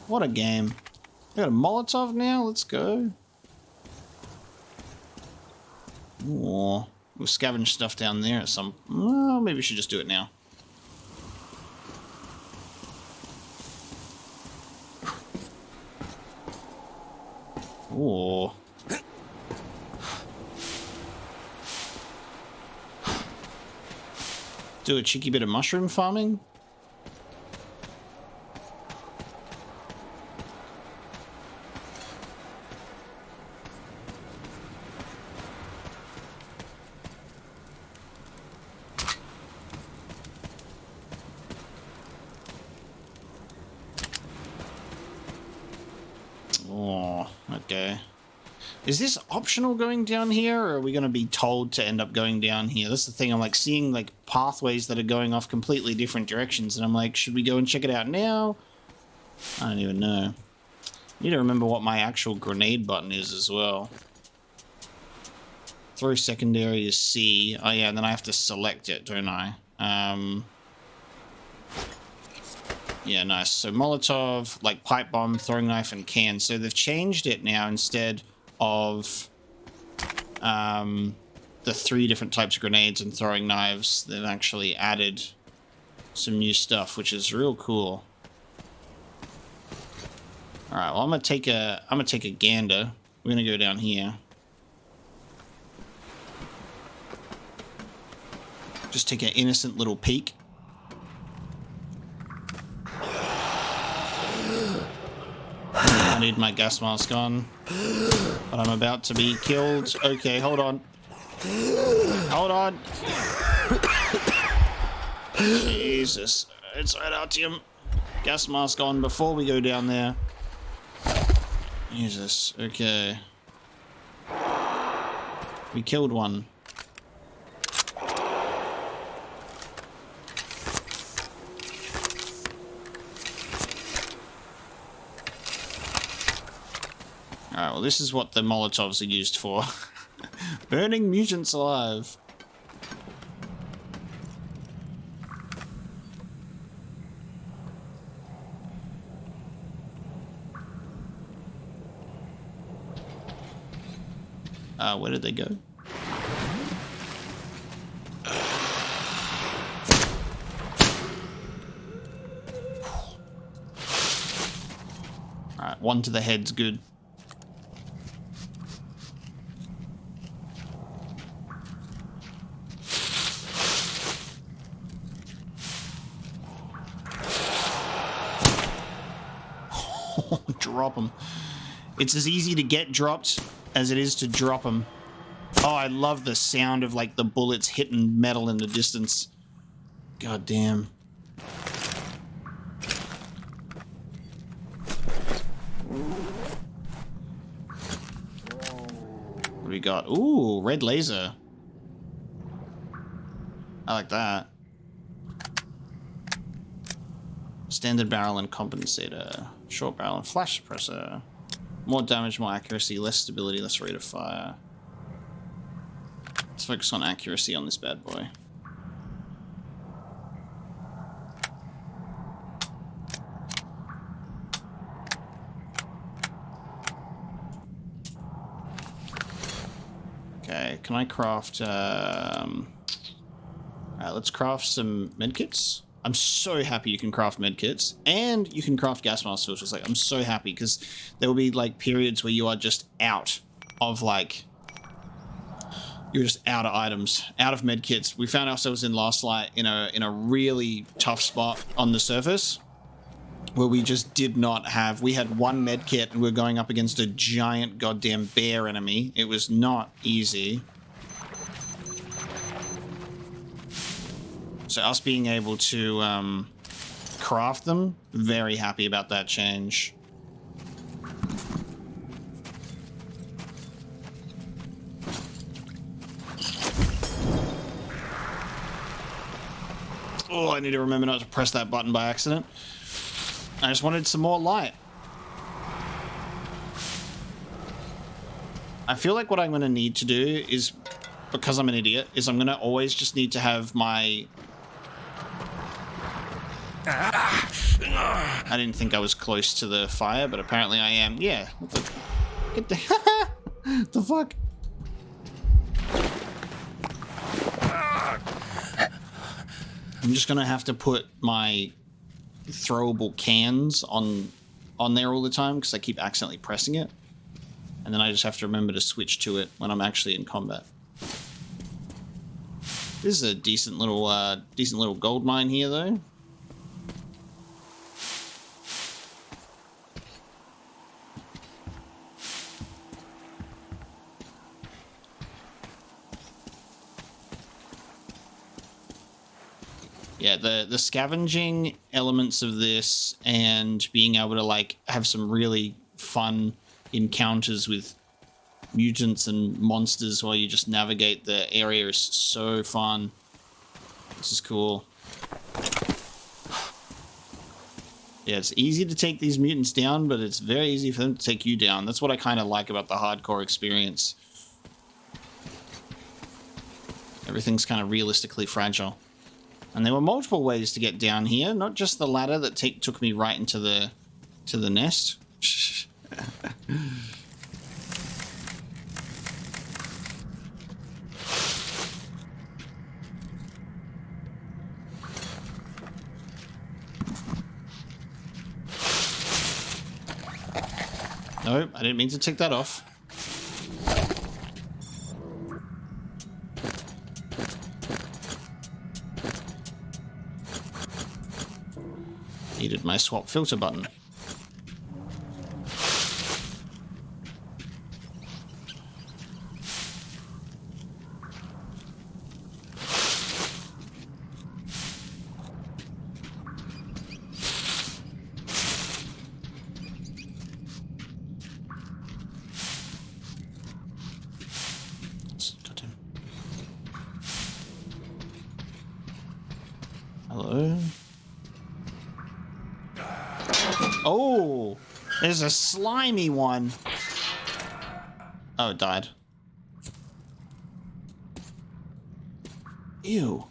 What a game. I got a Molotov now? Let's go. Oh, we'll scavenge stuff down there at some... Well, maybe we should just do it now. Oh. Do a cheeky bit of mushroom farming. Oh, okay. Is this optional going down here, or are we going to be told to end up going down here? That's the thing. I'm like seeing like pathways that are going off completely different directions, and I'm like, should we go and check it out now? I don't even know. I need to remember what my actual grenade button is as well. Throw secondary is C. Oh yeah, and then I have to select it, don't I? Yeah, nice. So Molotov, like pipe bomb, throwing knife, and can. So they've changed it now. Instead of the 3 different types of grenades and throwing knives, they've actually added some new stuff, which is real cool. All right, well, I'm gonna take a gander. We're gonna go down here. Just take an innocent little peek. I need my gas mask on, but I'm about to be killed. Okay, hold on. Hold on. Jesus. It's right, Artyom. Gas mask on before we go down there. Jesus. Okay. We killed one. Alright, well, this is what the Molotovs are used for. Burning mutants alive. Where did they go? Alright, one to the head's good. Drop them. It's as easy to get dropped as it is to drop them. Oh, I love the sound of like the bullets hitting metal in the distance. God damn. What do we got? Ooh, red laser. I like that. Standard barrel and compensator. Short barrel and flash suppressor. More damage, more accuracy, less stability, less rate of fire. Let's focus on accuracy on this bad boy. Okay, can I craft... Alright, let's craft some medkits. I'm so happy you can craft medkits, and you can craft gas mask filters. Like, I'm so happy, because there will be, like, periods where you are just out of, like... You're just out of items, out of medkits. We found ourselves in Last Light in a really tough spot on the surface, where we just did not have... We had one medkit, and we were going up against a giant goddamn bear enemy. It was not easy. So us being able to craft them, very happy about that change. Oh, I need to remember not to press that button by accident. I just wanted some more light. I feel like what I'm going to need to do is, because I'm an idiot, is I'm going to always just need to have my... I didn't think I was close to the fire, but apparently I am. Yeah. What the... Get the... What the fuck? I'm just going to have to put my throwable cans on there all the time, because I keep accidentally pressing it. And then I just have to remember to switch to it when I'm actually in combat. This is a decent little gold mine here, though. Yeah, the scavenging elements of this and being able to like have some really fun encounters with mutants and monsters while you just navigate the area is so fun. This is cool. Yeah, it's easy to take these mutants down, but it's very easy for them to take you down. That's what I kind of like about the hardcore experience. Everything's kind of realistically fragile. And there were multiple ways to get down here, not just the ladder that took me right into the nest. Nope, I didn't mean to tick that off. Needed my swap filter button. Got him. Hello? Oh, there's a slimy one. Oh, it died. Ew.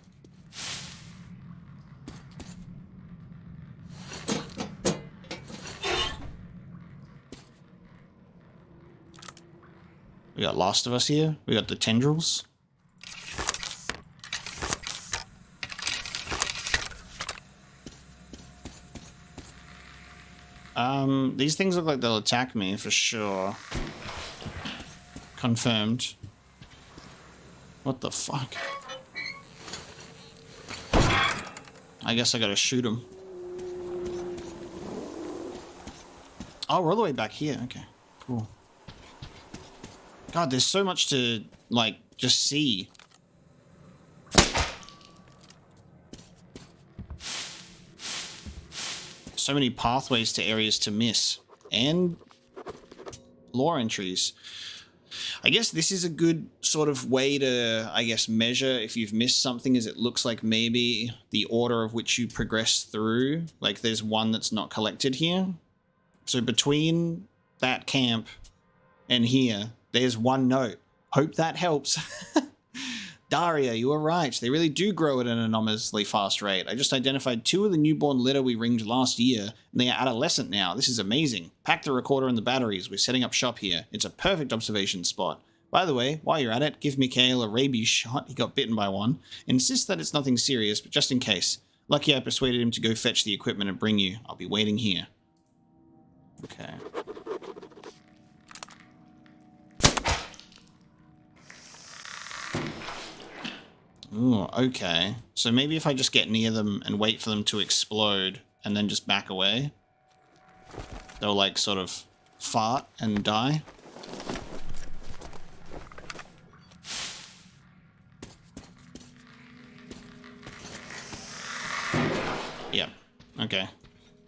We got Last of Us here. We got the tendrils. These things look like they'll attack me for sure. Confirmed. What the fuck? I guess I gotta shoot them. Oh, we're all the way back here. Okay, cool. God, there's so much to, like, just see. So many pathways to areas to miss. And lore entries. I guess this is a good sort of way to, I guess, measure if you've missed something, is it looks like maybe the order of which you progress through. Like, there's one that's not collected here. So between that camp and here, there's one note. Hope that helps. Daria, you were right. They really do grow at an anomalously fast rate. I just identified 2 of the newborn litter we ringed last year, and they are adolescent now. This is amazing. Pack the recorder and the batteries. We're setting up shop here. It's a perfect observation spot. By the way, while you're at it, give Mikhail a rabies shot. He got bitten by one. Insist that it's nothing serious, but just in case. Lucky I persuaded him to go fetch the equipment and bring you. I'll be waiting here. Okay. Ooh, okay. So maybe if I just get near them and wait for them to explode and then just back away, they'll like sort of fart and die. Yep. Okay.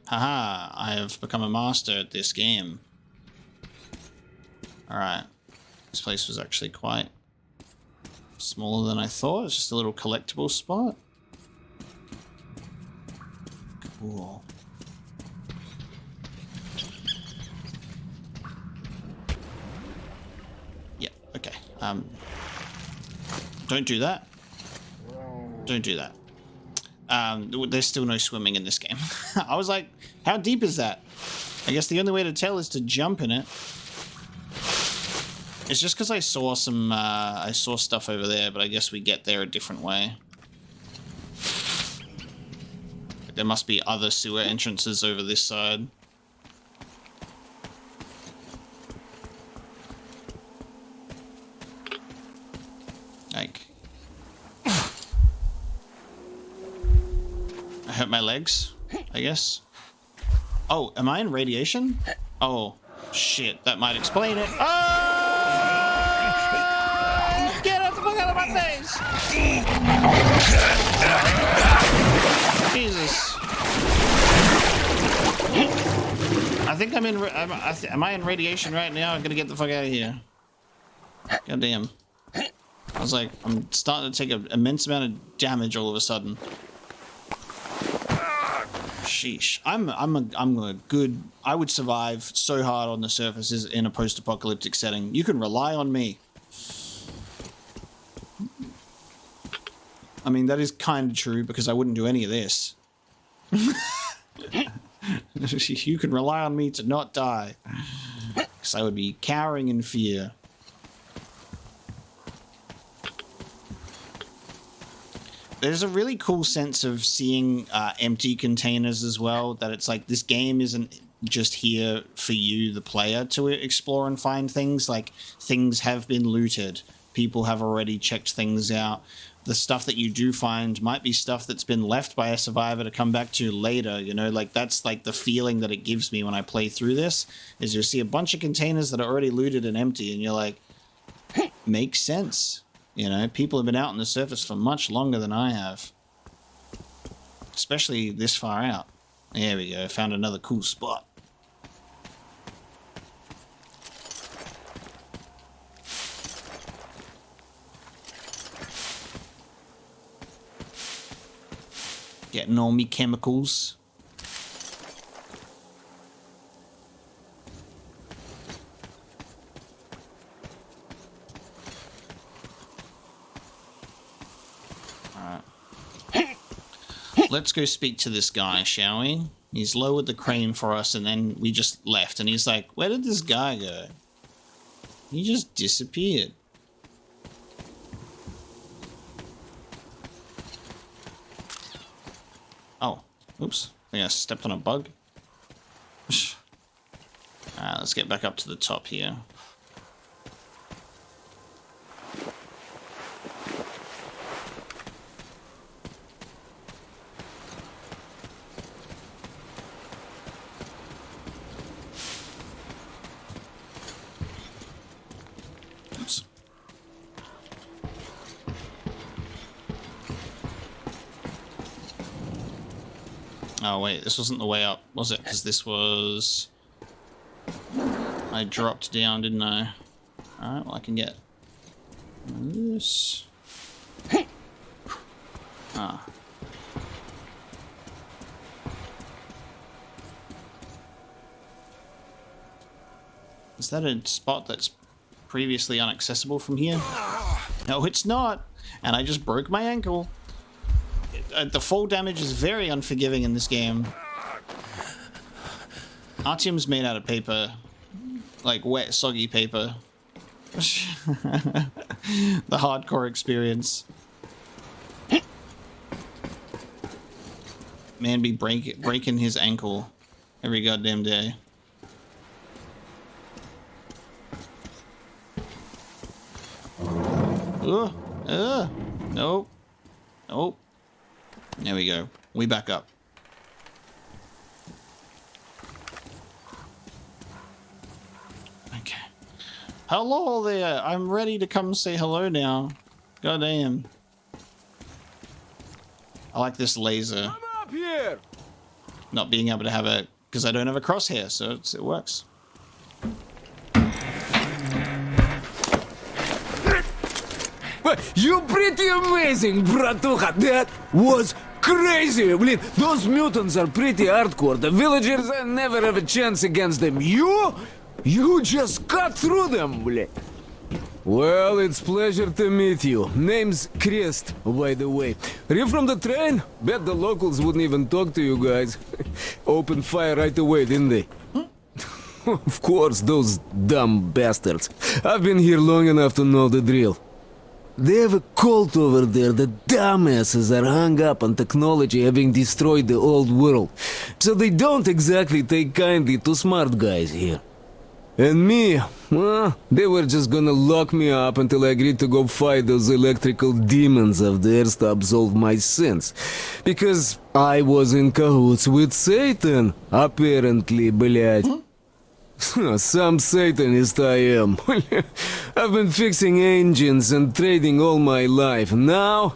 Haha, I have become a master at this game. Alright. This place was actually quite smaller than I thought. It's just a little collectible spot. Cool. Yeah, okay. Don't do that. Don't do that. There's still no swimming in this game. I was like, how deep is that? I guess the only way to tell is to jump in it. It's just because I saw some, I saw stuff over there, but I guess we get there a different way. There must be other sewer entrances over this side. Like... I hurt my legs, I guess. Oh, am I in radiation? Oh, shit, that might explain it. Oh! Get the fuck out of my face! Jesus. I think I'm in... am I in radiation right now? I'm gonna get the fuck out of here. God damn. I was like, I'm starting to take an immense amount of damage all of a sudden. Sheesh. I'm a good... I would survive so hard on the surfaces in a post-apocalyptic setting. You can rely on me. I mean, that is kind of true because I wouldn't do any of this. You can rely on me to not die. Because I would be cowering in fear. There's a really cool sense of seeing empty containers as well, that it's like this game isn't just here for you, the player, to explore and find things. Like, things have been looted. People have already checked things out. The stuff that you do find might be stuff that's been left by a survivor to come back to later, you know? Like, that's like the feeling that it gives me when I play through this, is you'll see a bunch of containers that are already looted and empty, and you're like, makes sense. You know, people have been out on the surface for much longer than I have. Especially this far out. There we go, found another cool spot. Getting all me chemicals. Let's go speak to this guy, shall we? He's lowered the crane for us, and then we just left. And he's like, where did this guy go? He just disappeared. Oh, oops. I think I stepped on a bug. Alright, let's get back up to the top here. Oh wait, this wasn't the way up, was it? Because this was... I dropped down, didn't I? Alright, well I can get this. Ah. Is that a spot that's previously inaccessible from here? No, it's not. And I just broke my ankle. The fall damage is very unforgiving in this game. Artyom's made out of paper. Like wet, soggy paper. The hardcore experience. Man be breaking his ankle every goddamn day. Nope. Nope. There we go. We back up. Okay. Hello there. I'm ready to come say hello now. Goddamn. I like this laser. Come up here. Not being able to have a... because I don't have a crosshair, so it works. You pretty amazing, bratuха. That was crazy. Блин, those mutants are pretty hardcore. The villagers never have a chance against them. You just cut through them, блин. Well, it's pleasure to meet you. Name's Krest, by the way. Are you from the train? Bet the locals wouldn't even talk to you guys. Opened fire right away, didn't they? Of course, those dumb bastards. I've been here long enough to know the drill. They have a cult over there. The dumbasses are hung up on technology having destroyed the old world. So they don't exactly take kindly to smart guys here. And me, well, they were just gonna lock me up until I agreed to go fight those electrical demons of theirs to absolve my sins. Because I was in cahoots with Satan, apparently, блядь. Some Satanist I am. I've been fixing engines and trading all my life. Now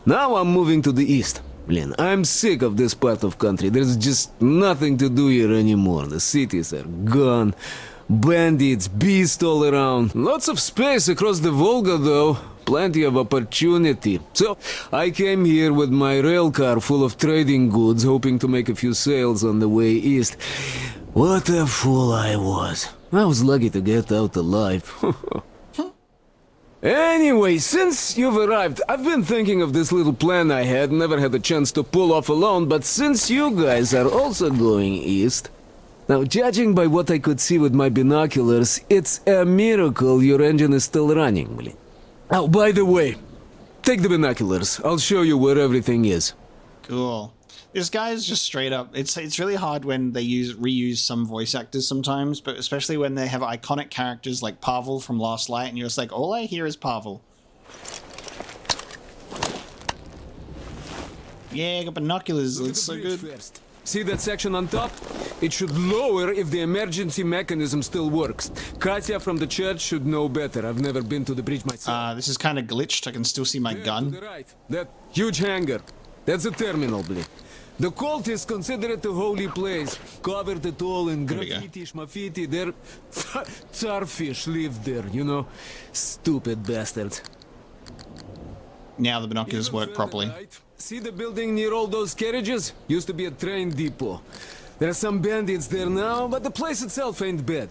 I'm moving to the east. Blin, I'm sick of this part of country. There's just nothing to do here anymore. The cities are gone. Bandits, beasts all around. Lots of space across the Volga, though. Plenty of opportunity. So, I came here with my rail car full of trading goods, hoping to make a few sales on the way east. What a fool I was. I was lucky to get out alive. Anyway, since you've arrived, I've been thinking of this little plan I had, never had a chance to pull off alone, but since you guys are also going east... Now, judging by what I could see with my binoculars, it's a miracle your engine is still running. Oh, by the way, take the binoculars. I'll show you where everything is. Cool. This guy is just straight up. It's really hard when they reuse some voice actors sometimes, but especially when they have iconic characters like Pavel from Last Light, and you're just like, all I hear is Pavel. Yeah, I got binoculars. It looks so good. First. See that section on top? It should lower if the emergency mechanism still works. Katya from the church should know better. I've never been to the bridge myself. This is kind of glitched. I can still see my gun. To the right. That huge hangar. That's a terminal, Blin. The cultists consider it a holy place. Covered it all in graffiti, schmaffiti. Their starfish live there, you know? Stupid bastards. Now the binoculars work properly. Right. See the building near all those carriages? Used to be a train depot. There are some bandits there now, but the place itself ain't bad.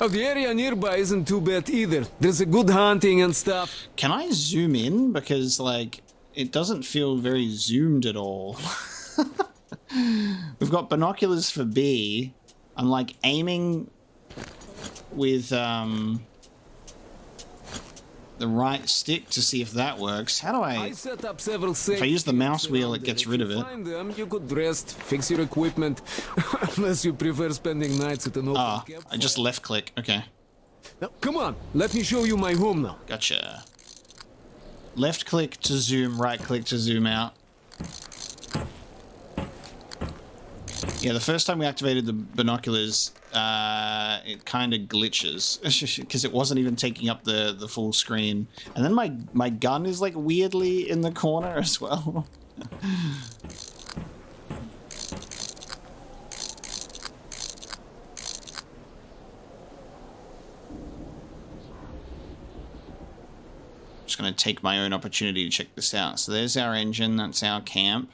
Oh, the area nearby isn't too bad either. There's a good hunting and stuff. Can I zoom in? Because, like, it doesn't feel very zoomed at all. We've got binoculars for B. I'm, like, aiming with, the right stick to see if that works. How do I set up several if I use the mouse wheel, it gets rid of it. Find them, you could rest, fix your equipment, unless you prefer spending nights at an open campfire. I just left click. Okay. Now, come on, let me show you my home now. Gotcha. Left click to zoom, right click to zoom out. Yeah, the first time we activated the binoculars, it kind of glitches because it wasn't even taking up the full screen. And then my gun is like weirdly in the corner as well. going to take my own opportunity to check this out. So there's our engine. That's our camp.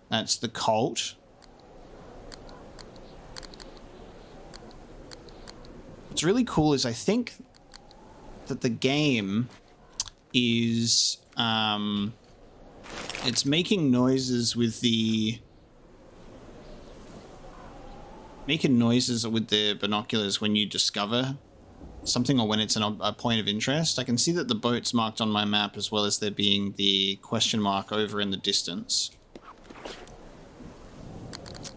That's the cult. What's really cool is I think that the game is it's making noises with the binoculars when you discover something or when it's a point of interest. I can see that the boat's marked on my map as well as there being the question mark over in the distance.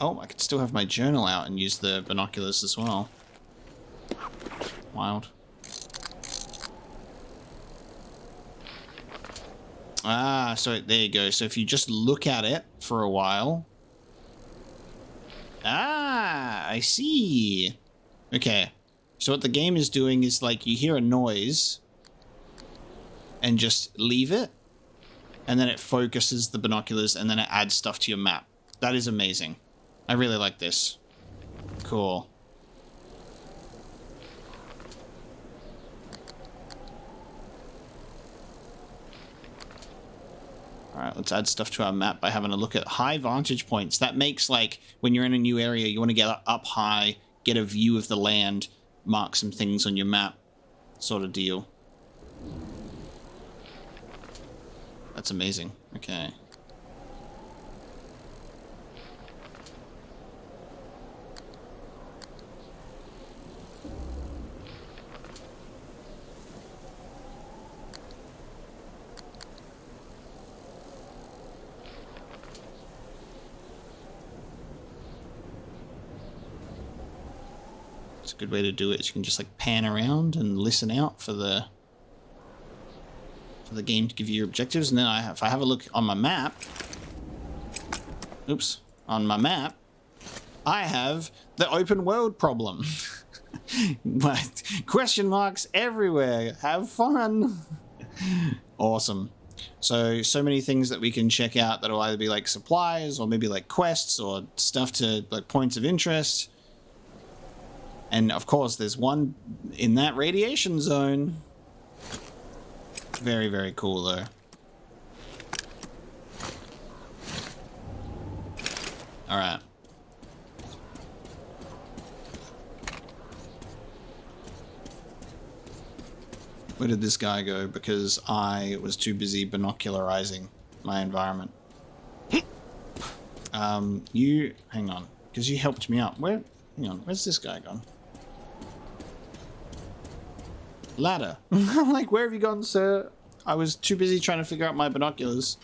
Oh, I could still have my journal out and use the binoculars as well. Wild. Ah, so there you go. So if you just look at it for a while. Ah, I see. Okay. So what the game is doing is like you hear a noise and just leave it. And then it focuses the binoculars and then it adds stuff to your map. That is amazing. I really like this. Cool. Alright, let's add stuff to our map by having a look at high vantage points. That makes, like, when you're in a new area, you want to get up high, get a view of the land, mark some things on your map, sort of deal. That's amazing. Okay. It's a good way to do it. You can just like pan around and listen out for the game to give you your objectives, and then if I have a look on my map, oops, on my map, I have the open world problem. But question marks everywhere. Have fun. Awesome. So many things that we can check out that'll either be like supplies or maybe like quests or stuff to like points of interest. And of course, there's one in that radiation zone. Very, very cool, though. All right. Where did this guy go? Because I was too busy binocularizing my environment. You... Hang on. Because you helped me out. Hang on. Where's this guy gone? Ladder. I'm like, where have you gone, sir? I was too busy trying to figure out my binoculars.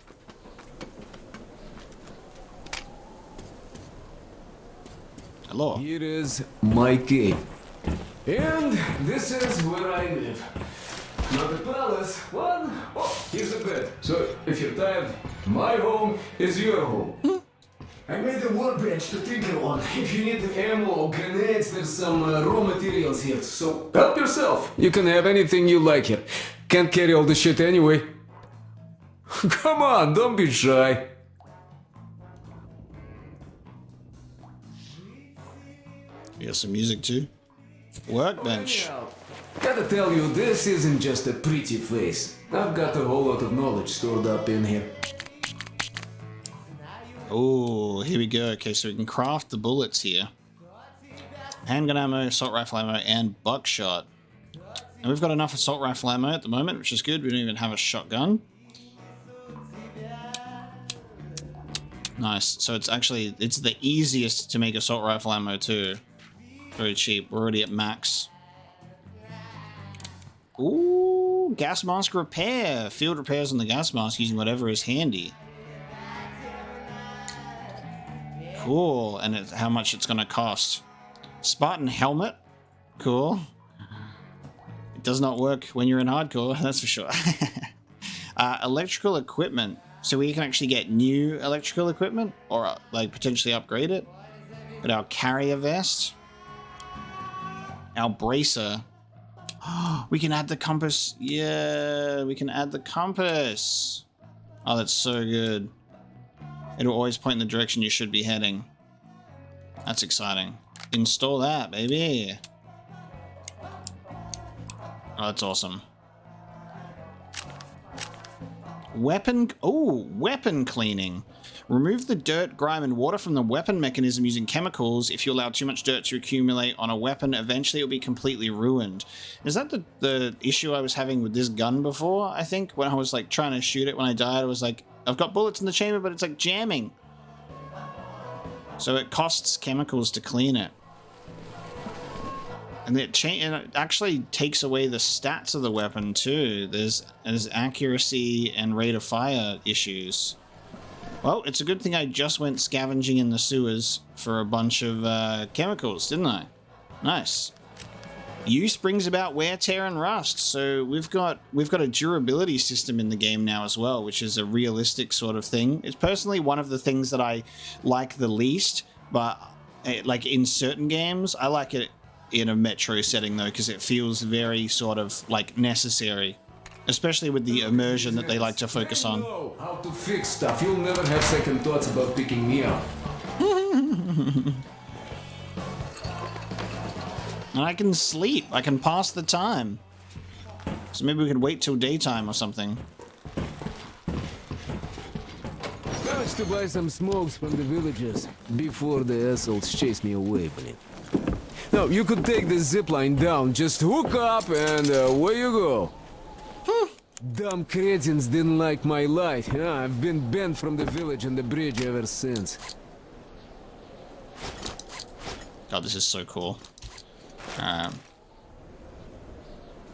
Hello. Here is my cave. And this is where I live. Not a palace, one. Oh, here's a bed. So if you're tired, my home is your home. I made a workbench to tinker on. If you need ammo or grenades, there's some raw materials here. So help yourself. You can have anything you like here. Can't carry all the shit anyway. Come on, don't be shy. You got some music too? Workbench. Gotta tell you, this isn't just a pretty face. I've got a whole lot of knowledge stored up in here. Oh, here we go. Okay, so we can craft the bullets here. Handgun ammo, assault rifle ammo, and buckshot. And we've got enough assault rifle ammo at the moment, which is good. We don't even have a shotgun. Nice. So it's the easiest to make assault rifle ammo too. Very cheap. We're already at max. Ooh, gas mask repair. Field repairs on the gas mask using whatever is handy. Cool, and how much it's going to cost. Spartan helmet. Cool. It does not work when you're in hardcore, that's for sure. Electrical equipment. So we can actually get new electrical equipment or like potentially upgrade it. Got our carrier vest. Our bracer. We can add the compass. Yeah, we can add the compass. Oh, that's so good. It'll always point in the direction you should be heading. That's exciting. Install that, baby. Oh, that's awesome. Weapon cleaning. Remove the dirt, grime, and water from the weapon mechanism using chemicals. If you allow too much dirt to accumulate on a weapon, eventually it will be completely ruined. Is that the issue I was having with this gun before, I think? When I was like trying to shoot it when I died, I was like, I've got bullets in the chamber, but it's like jamming. So it costs chemicals to clean it. And it actually takes away the stats of the weapon too. There's accuracy and rate of fire issues. Well, it's a good thing I just went scavenging in the sewers for a bunch of chemicals, didn't I? Nice. Use brings about wear, tear, and rust. So we've got a durability system in the game now as well, which is a realistic sort of thing. It's personally one of the things that I like the least, but like in certain games, I like it in a Metro setting though, because it feels very sort of like necessary. Especially with the immersion that they like to focus on. How to fix stuff. You'll never have second thoughts about picking me up. And I can sleep. I can pass the time. So maybe we could wait till daytime or something. Managed to buy some smokes from the villagers before the assholes chase me away, Blin. Now, you could take the zipline down, just hook up and away you go. Dumb cretins didn't like my light. Yeah, I've been banned from the village and the bridge ever since. God, this is so cool.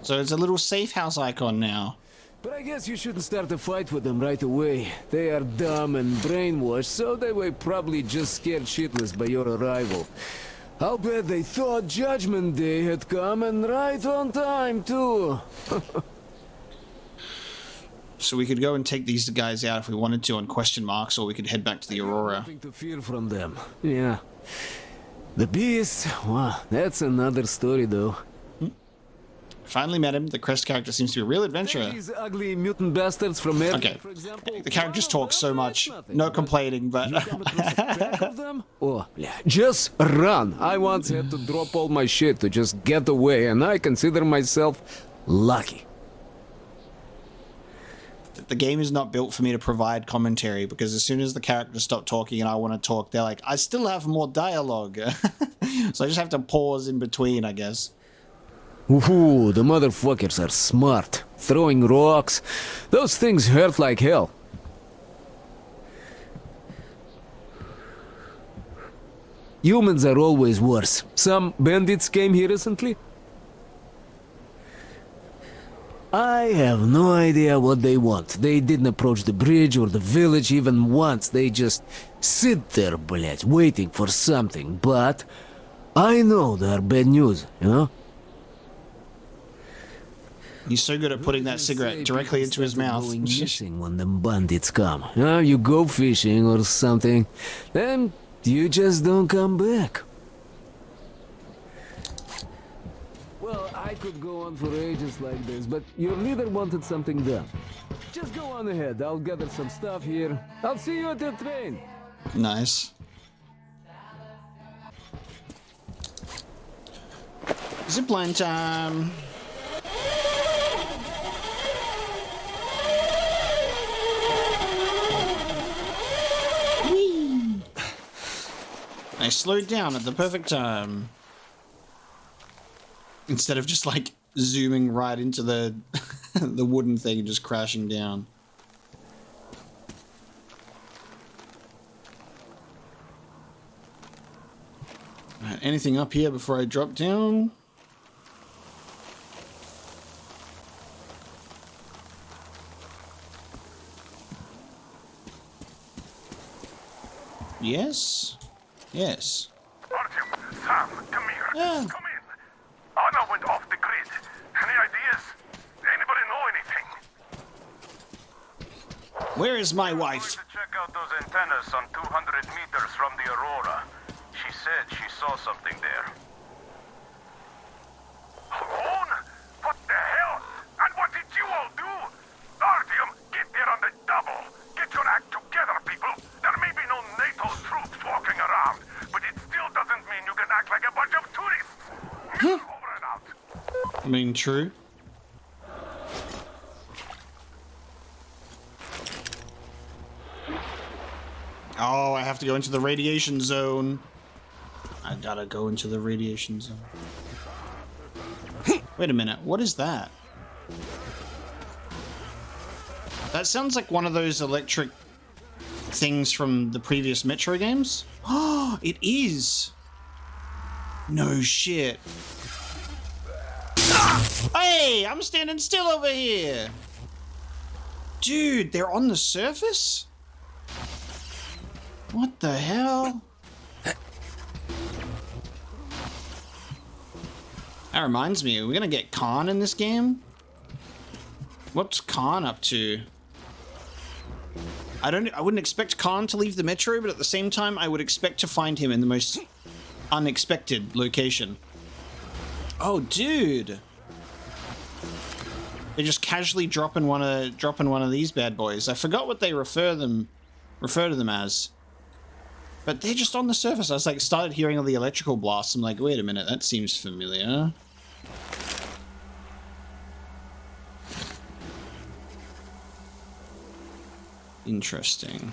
So it's a little safe house icon now. But I guess you shouldn't start a fight with them right away. They are dumb and brainwashed, so they were probably just scared shitless by your arrival. I'll bet they thought Judgment Day had come, and right on time, too. So we could go and take these guys out if we wanted to on question marks, or we could head back to the Aurora. Nothing to fear from them. Yeah. The beast, wow, that's another story, though. Finally met him. The Krest character seems to be a real adventurer. These ugly mutant bastards from Earth, okay. For example, the character just talks so much. No complaining, but... Oh, yeah. Just run. I once had to drop all my shit to just get away, and I consider myself lucky. The game is not built for me to provide commentary, because as soon as the characters stop talking and I want to talk, they're like, I still have more dialogue. So I just have to pause in between, I guess. Ooh, the motherfuckers are smart. Throwing rocks. Those things hurt like hell. Humans are always worse. Some bandits came here recently. I have no idea what they want. They didn't approach the bridge or the village even once. They just sit there, blять, waiting for something. But I know they're bad news, you know? He's so good at putting that cigarette directly into his mouth. Going missing when the bandits come. You go fishing or something, then you just don't come back. Well, I could go on for ages like this, but your leader wanted something done. Just go on ahead. I'll gather some stuff here. I'll see you at the train. Nice. Zipline time. Whee! I slowed down at the perfect time. Instead of just like zooming right into the the wooden thing and just crashing down. Anything up here before I drop down? Yes? Yes. Artyom, Sam, come here. Yeah. Come in. Anna went off the grid. Any ideas? Anybody know anything? Where is my I'm wife? going to check out those antennas on 200 meters from the Aurora. She said she saw something there. Alone? What the hell? And what did you all do? Artyom, get there on the double. Get your act together, people. There may be no NATO troops walking around, but it still doesn't mean you can act like a bunch of tourists. Over and out. I mean, true. Oh, I have to go into the radiation zone. I gotta go into the radiation zone. Wait a minute, what is that? That sounds like one of those electric things from the previous Metro games. Oh, it is. No shit. Ah! Hey, I'm standing still over here. Dude, they're on the surface? What the hell? That reminds me, are we gonna get Khan in this game? What's Khan up to? I wouldn't expect Khan to leave the Metro, but at the same time, I would expect to find him in the most unexpected location. Oh, dude. They're just casually dropping one of these bad boys. I forgot what they refer to them as. But they're just on the surface. I was like, started hearing all the electrical blasts. I'm like, wait a minute, that seems familiar. Interesting.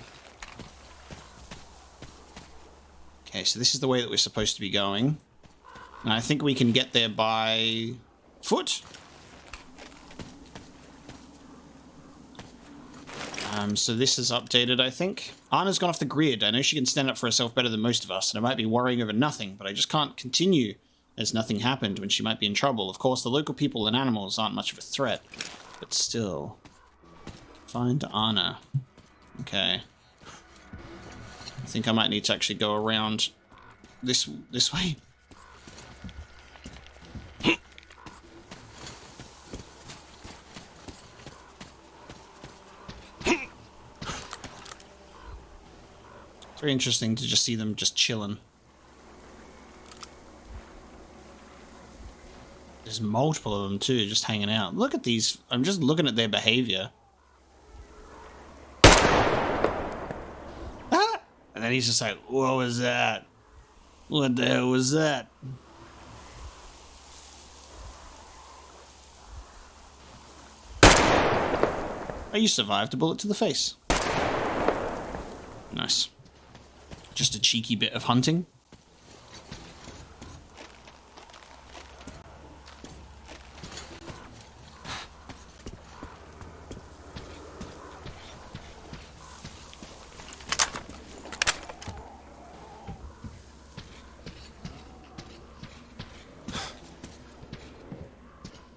Okay, so this is the way that we're supposed to be going. And I think we can get there by foot. So this is updated, I think. Anna's gone off the grid. I know she can stand up for herself better than most of us, and I might be worrying over nothing, but I just can't continue as nothing happened when she might be in trouble. Of course, the local people and animals aren't much of a threat, but still. Find Anna. Okay. I think I might need to actually go around this way. Very interesting to just see them just chilling. There's multiple of them too, just hanging out. Look at these. I'm just looking at their behavior. Ah! And then he's just like, what was that? What the hell was that? Oh, you survived a bullet to the face. Nice. Just a cheeky bit of hunting.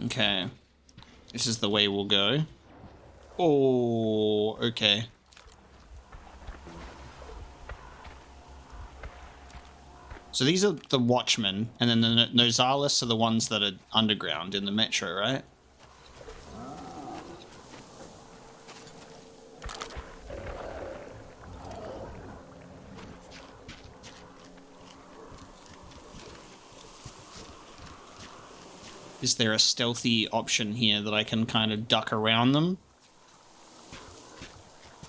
Okay. This is the way we'll go. Oh, okay. So these are the Watchmen, and then the Nozalis are the ones that are underground in the Metro, right? Is there a stealthy option here that I can kind of duck around them?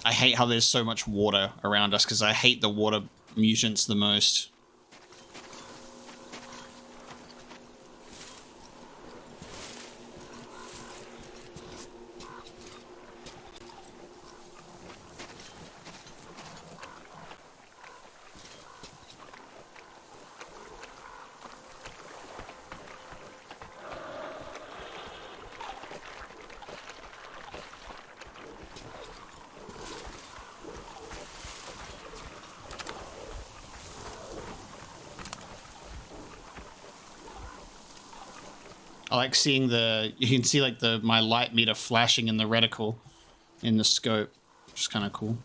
I hate how there's so much water around us, because I hate the water mutants the most. I like seeing you can see like my light meter flashing in the reticle in the scope, which is kind of cool.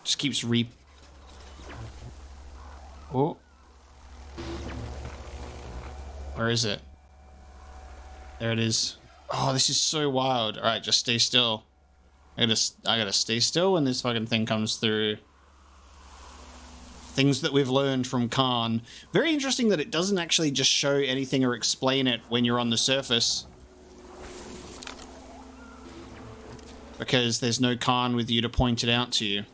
Just keeps Oh. Where is it? There it is. Oh, this is so wild. All right, just stay still. I gotta stay still when this fucking thing comes through. Things that we've learned from Khan. Very interesting that it doesn't actually just show anything or explain it when you're on the surface. Because there's no Khan with you to point it out to you.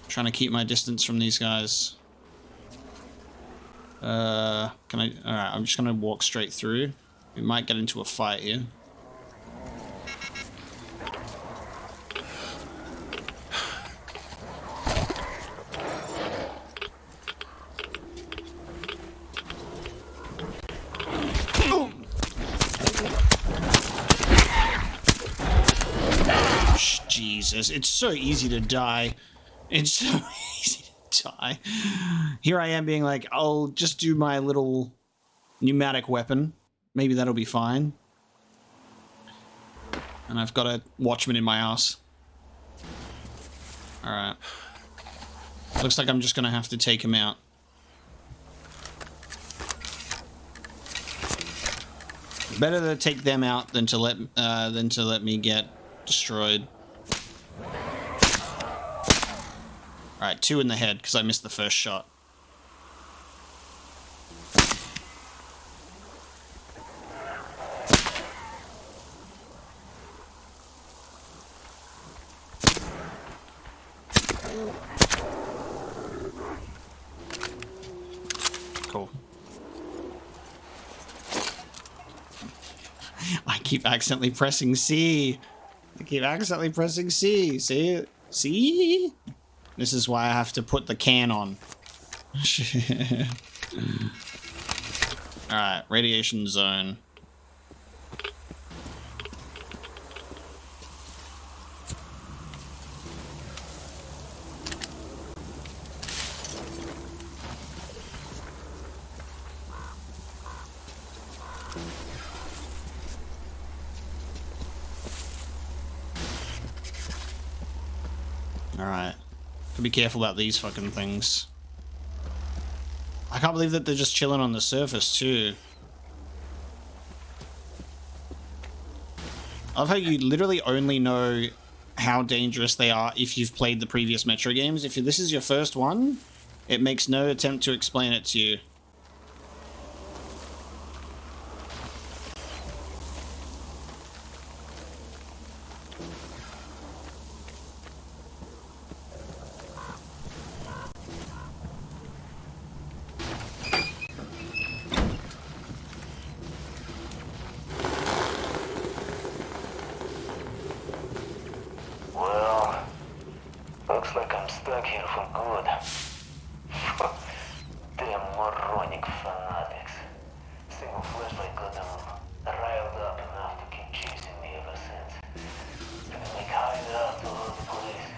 I'm trying to keep my distance from these guys. Can I? Alright, I'm just gonna walk straight through. We might get into a fight here. Jesus, it's so easy to die. It's so easy to die. Here I am being like, I'll just do my little pneumatic weapon. Maybe that'll be fine. And I've got a watchman in my ass. Alright. Looks like I'm just gonna have to take him out. Better to take them out than to let me get destroyed. Alright, 2 in the head, because I missed the first shot. Cool. I keep accidentally pressing C. See? See? This is why I have to put the can on. Alright, radiation zone. Alright. Be careful about these fucking things. I can't believe that they're just chilling on the surface too. I love how you literally only know how dangerous they are if you've played the previous Metro games. If this is your first one, it makes no attempt to explain it to you. Looks like I'm stuck here for good. Damn moronic fanatics. Single flashlight got them riled up enough to keep chasing me ever since. Gonna make hideouts all over the place.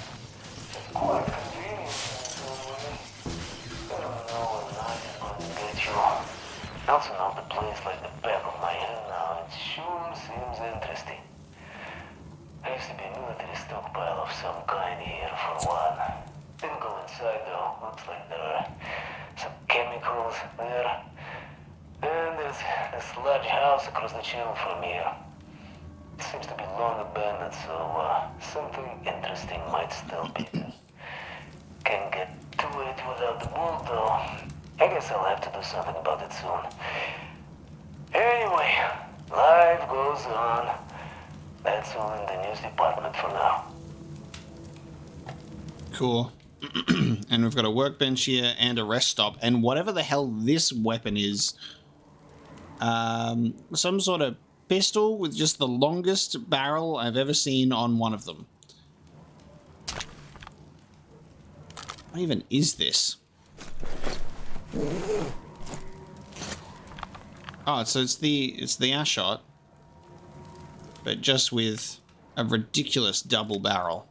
It's quite convenient in some ways. I don't know what night is going to get you. I also know the place like the back of my hand now. It sure seems interesting. There used to be a military stockpile of some kind here for one. Didn't go inside though. Looks like there are some chemicals there. And there's this large house across the channel from here. It seems to be long abandoned, so something interesting might still be there. Can't get to it without the bull though. I guess I'll have to do something about it soon. Anyway, life goes on. That's all in the news department for now. Cool. And we've got a workbench here and a rest stop. And whatever the hell this weapon is, some sort of pistol with just the longest barrel I've ever seen on one of them. What even is this? Oh, so it's the Ashot, but just with a ridiculous double barrel.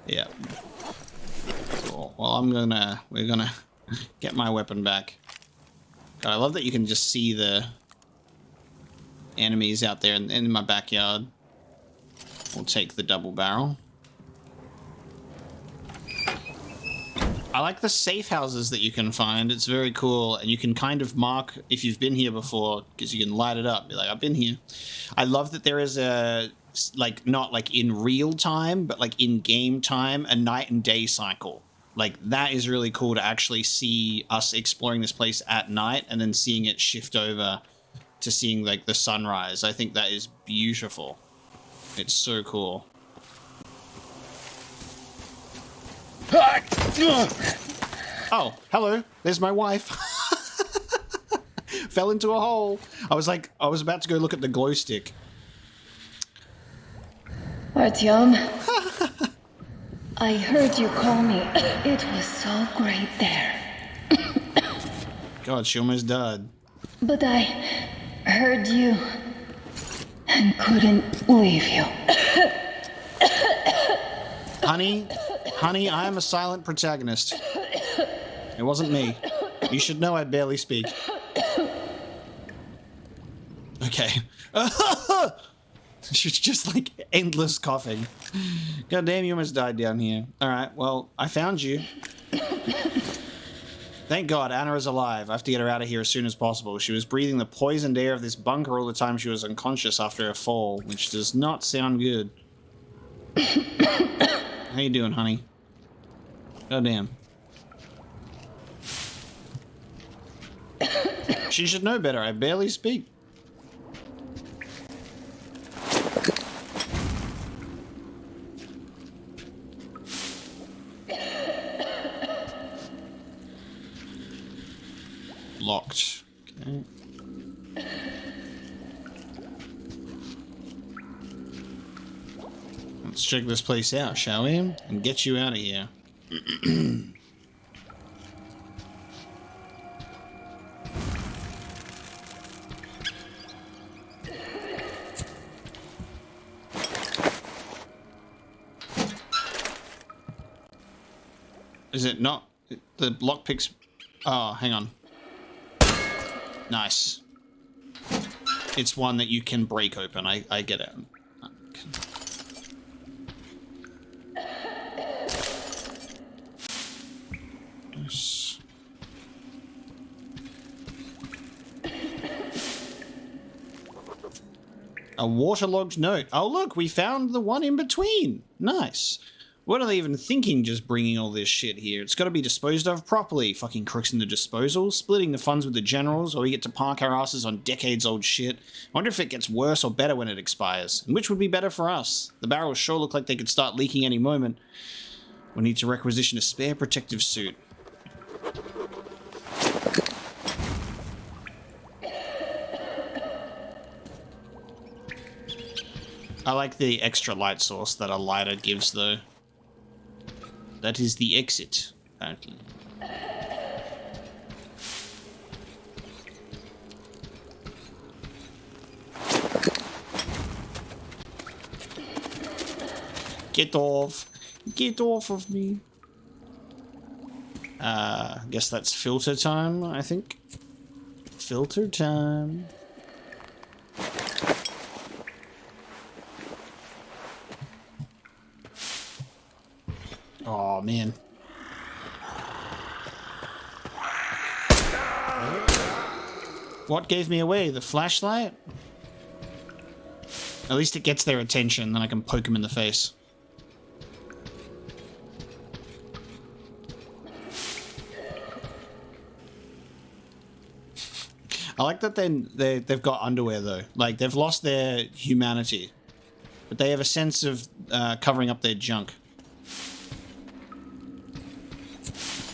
Yeah. Cool. Well, we're gonna get my weapon back. God, I love that you can just see the enemies out there in my backyard. We'll take the double barrel. I like the safe houses that you can find. It's very cool, and you can kind of mark if you've been here before, because you can light it up. Be like, I've been here. I love that there is a, like, not like in real time, but like in game time, a night and day cycle. Like, that is really cool to actually see us exploring this place at night and then seeing it shift over to seeing like the sunrise. I think that is beautiful. It's so cool. Oh, hello. There's my wife. Fell into a hole. I was about to go look at the glow stick. Artyom, I heard you call me. It was so great there. God, she almost died. But I heard you and couldn't leave you. Honey, I am a silent protagonist. It wasn't me. You should know I barely speak. Okay. She's just like endless coughing. God damn, you almost died down here. Alright, well, I found you. Thank God Anna is alive. I have to get her out of here as soon as possible. She was breathing the poisoned air of this bunker all the time she was unconscious after her fall, which does not sound good. How you doing, honey? God damn. She should know better. I barely speak. Locked. Okay. Let's check this place out, shall we? And get you out of here. Is it not? The lockpicks... Oh, hang on. Nice. It's one that you can break open. I get it. Nice. A waterlogged note. Oh, look, we found the one in between. Nice. What are they even thinking just bringing all this shit here? It's got to be disposed of properly. Fucking crooks in the disposal. Splitting the funds with the generals, or we get to park our asses on decades-old shit. I wonder if it gets worse or better when it expires. And which would be better for us? The barrels sure look like they could start leaking any moment. We need to requisition a spare protective suit. I like the extra light source that a lighter gives, though. That is the exit, apparently. Get off. Get off of me. Guess that's filter time, I think. Filter time. Oh, man. What gave me away? The flashlight? At least it gets their attention, then I can poke them in the face. I like that they've got underwear, though. Like, they've lost their humanity. But they have a sense of covering up their junk.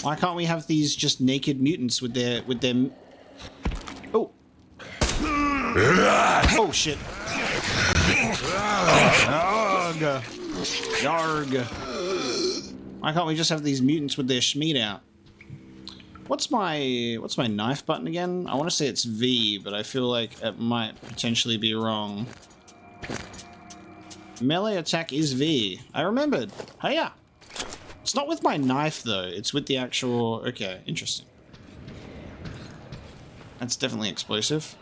Why can't we have these just naked mutants with their Oh. Oh shit. Yarg. Yarg. Why can't we just have these mutants with their schmeat out? What's my knife button again? I want to say it's V, but I feel like it might potentially be wrong. Melee attack is V. I remembered. Hiya. It's not with my knife, though. It's with the actual... Okay, interesting. That's definitely explosive.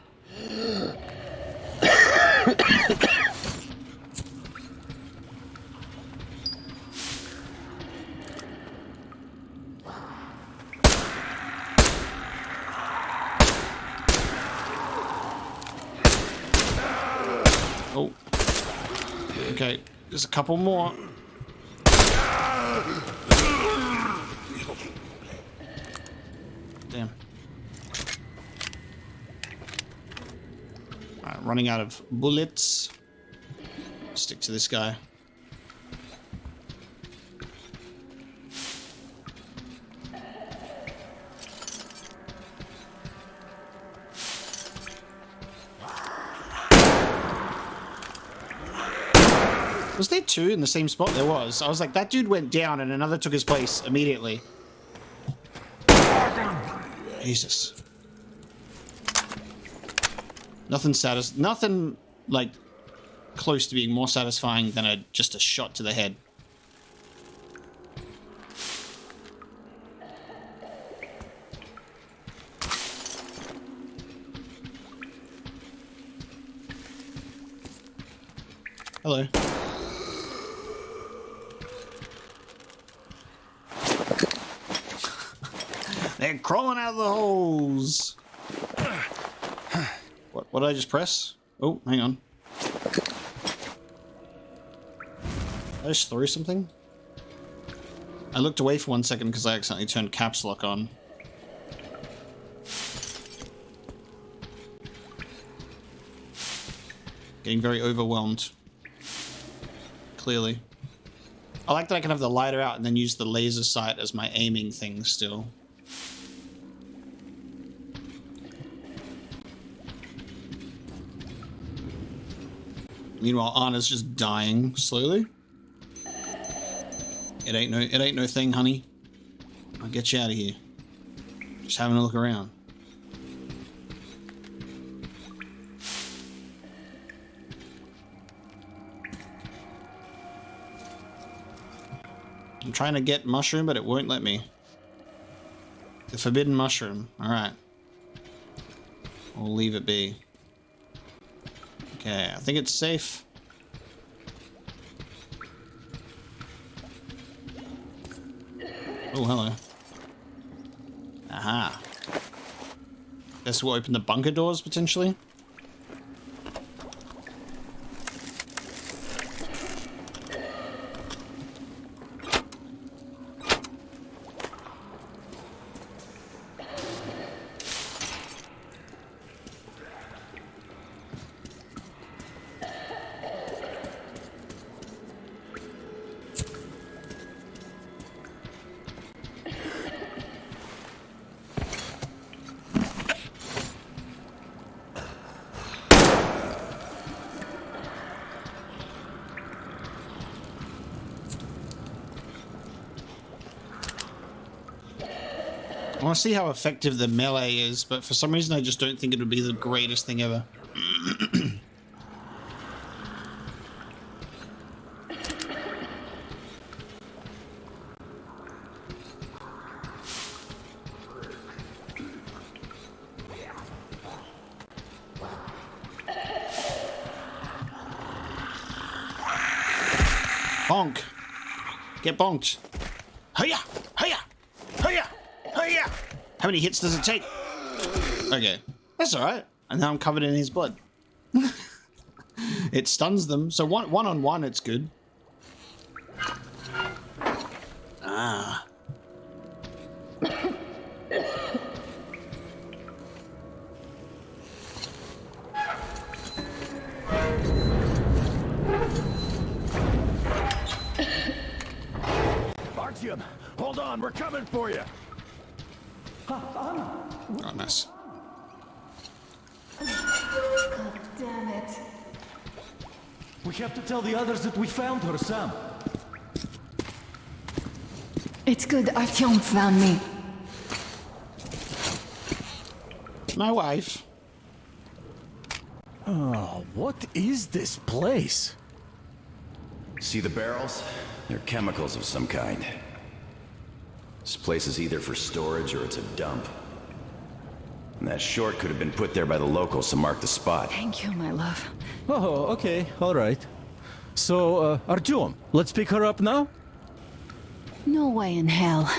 Oh. Okay, there's a couple more. Damn. Alright, running out of bullets. Stick to this guy. Was there two in the same spot? There was. I was like, that dude went down and another took his place immediately. Jesus. Nothing like close to being more satisfying than just a shot to the head. Hello. They're crawling out of the holes. What did I just press? Oh, hang on. I just threw something? I looked away for 1 second because I accidentally turned caps lock on. Getting very overwhelmed. Clearly. I like that I can have the lighter out and then use the laser sight as my aiming thing still. Meanwhile, Anna's just dying slowly. It ain't no thing, honey. I'll get you out of here. Just having a look around. I'm trying to get mushroom, but it won't let me. The forbidden mushroom. Alright. We'll leave it be. Okay, I think it's safe. Oh, hello. Aha. This will open the bunker doors, potentially. I want to see how effective the melee is, but for some reason I just don't think it would be the greatest thing ever. Bonk. Get bonked. Hiya! Hiya! Hiya! Hiya! How many hits does it take? Okay. That's alright. And now I'm covered in his blood. It stuns them. So one on one, it's good. Ah. Artyom, hold on, we're coming for you. Oh, nice. God damn it. We have to tell the others that we found her, Sam. It's good Artyom found me. My wife. Oh, what is this place? See the barrels? They're chemicals of some kind. This place is either for storage or it's a dump. And that short could have been put there by the locals to mark the spot. Thank you, my love. Oh, okay, all right. So, Artyom, let's pick her up now? No way in hell.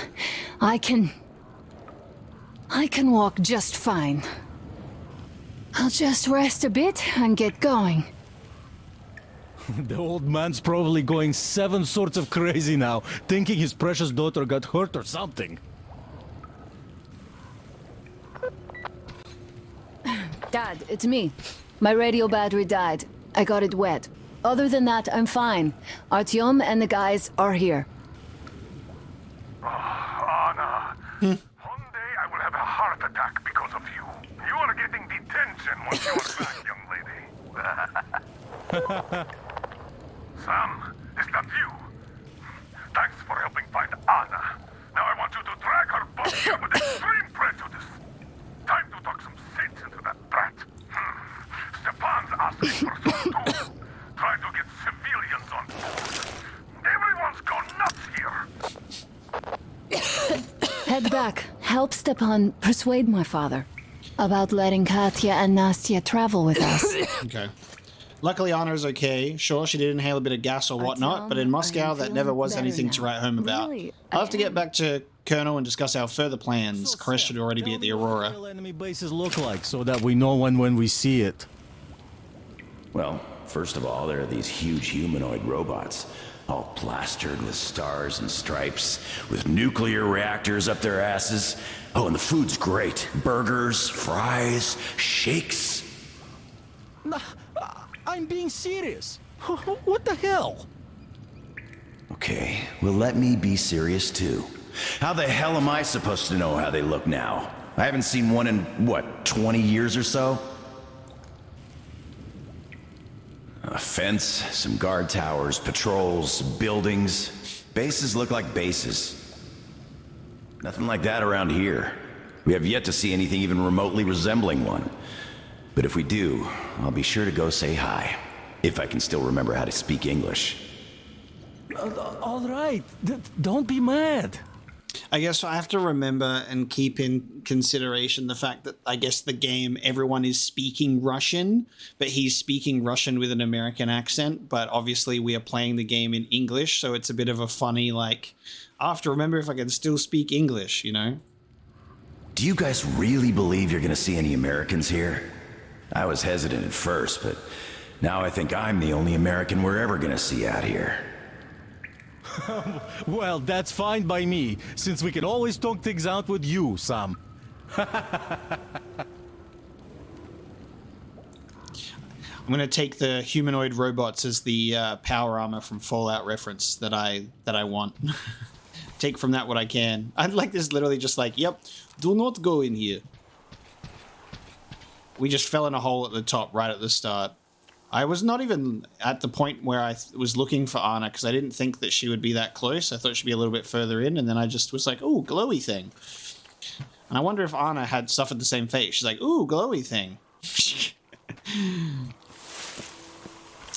I can walk just fine. I'll just rest a bit and get going. The old man's probably going 7 sorts of crazy now, thinking his precious daughter got hurt or something. Dad, it's me. My radio battery died. I got it wet. Other than that, I'm fine. Artyom and the guys are here. Anna, one day I will have a heart attack because of you. You are getting detention once you are back, young lady. Sam, Try to get civilians on board. Everyone's gone nuts here. Head back. Help Stepan persuade my father about letting Katya and Nastya travel with us. Okay. Luckily, Anna's okay. Sure, she did inhale a bit of gas or whatnot, but in Moscow, that never was anything to write home about. Really? I'll have to get back to Colonel and discuss our further plans. Krest should already be at the Aurora. What enemy bases look like, so that we know when we see it. Well, first of all, there are these huge humanoid robots, all plastered with stars and stripes, with nuclear reactors up their asses. Oh, and the food's great. Burgers, fries, shakes. I'm being serious. What the hell? Okay, well, let me be serious too. How the hell am I supposed to know how they look now? I haven't seen one in, what, 20 years or so? A fence, some guard towers, patrols, buildings. Bases look like bases. Nothing like that around here. We have yet to see anything even remotely resembling one. But if we do, I'll be sure to go say hi. If I can still remember how to speak English. All right, don't be mad. I guess I have to remember and keep in consideration the fact that I guess the game, everyone is speaking Russian, but he's speaking Russian with an American accent. But obviously we are playing the game in English, so it's a bit of a funny, like, I have to remember if I can still speak English, you know? Do you guys really believe you're gonna see any Americans here? I was hesitant at first, but now I think I'm the only American we're ever gonna see out here. Well, that's fine by me, since we can always talk things out with you, Sam. I'm going to take the humanoid robots as the power armor from Fallout reference that I want. Take from that what I can. I'd like this literally just like, yep, do not go in here. We just fell in a hole at the top right at the start. I was not even at the point where I was looking for Anna because I didn't think that she would be that close. I thought she'd be a little bit further in, and then I just was like, ooh, glowy thing. And I wonder if Anna had suffered the same fate. She's like, ooh, glowy thing.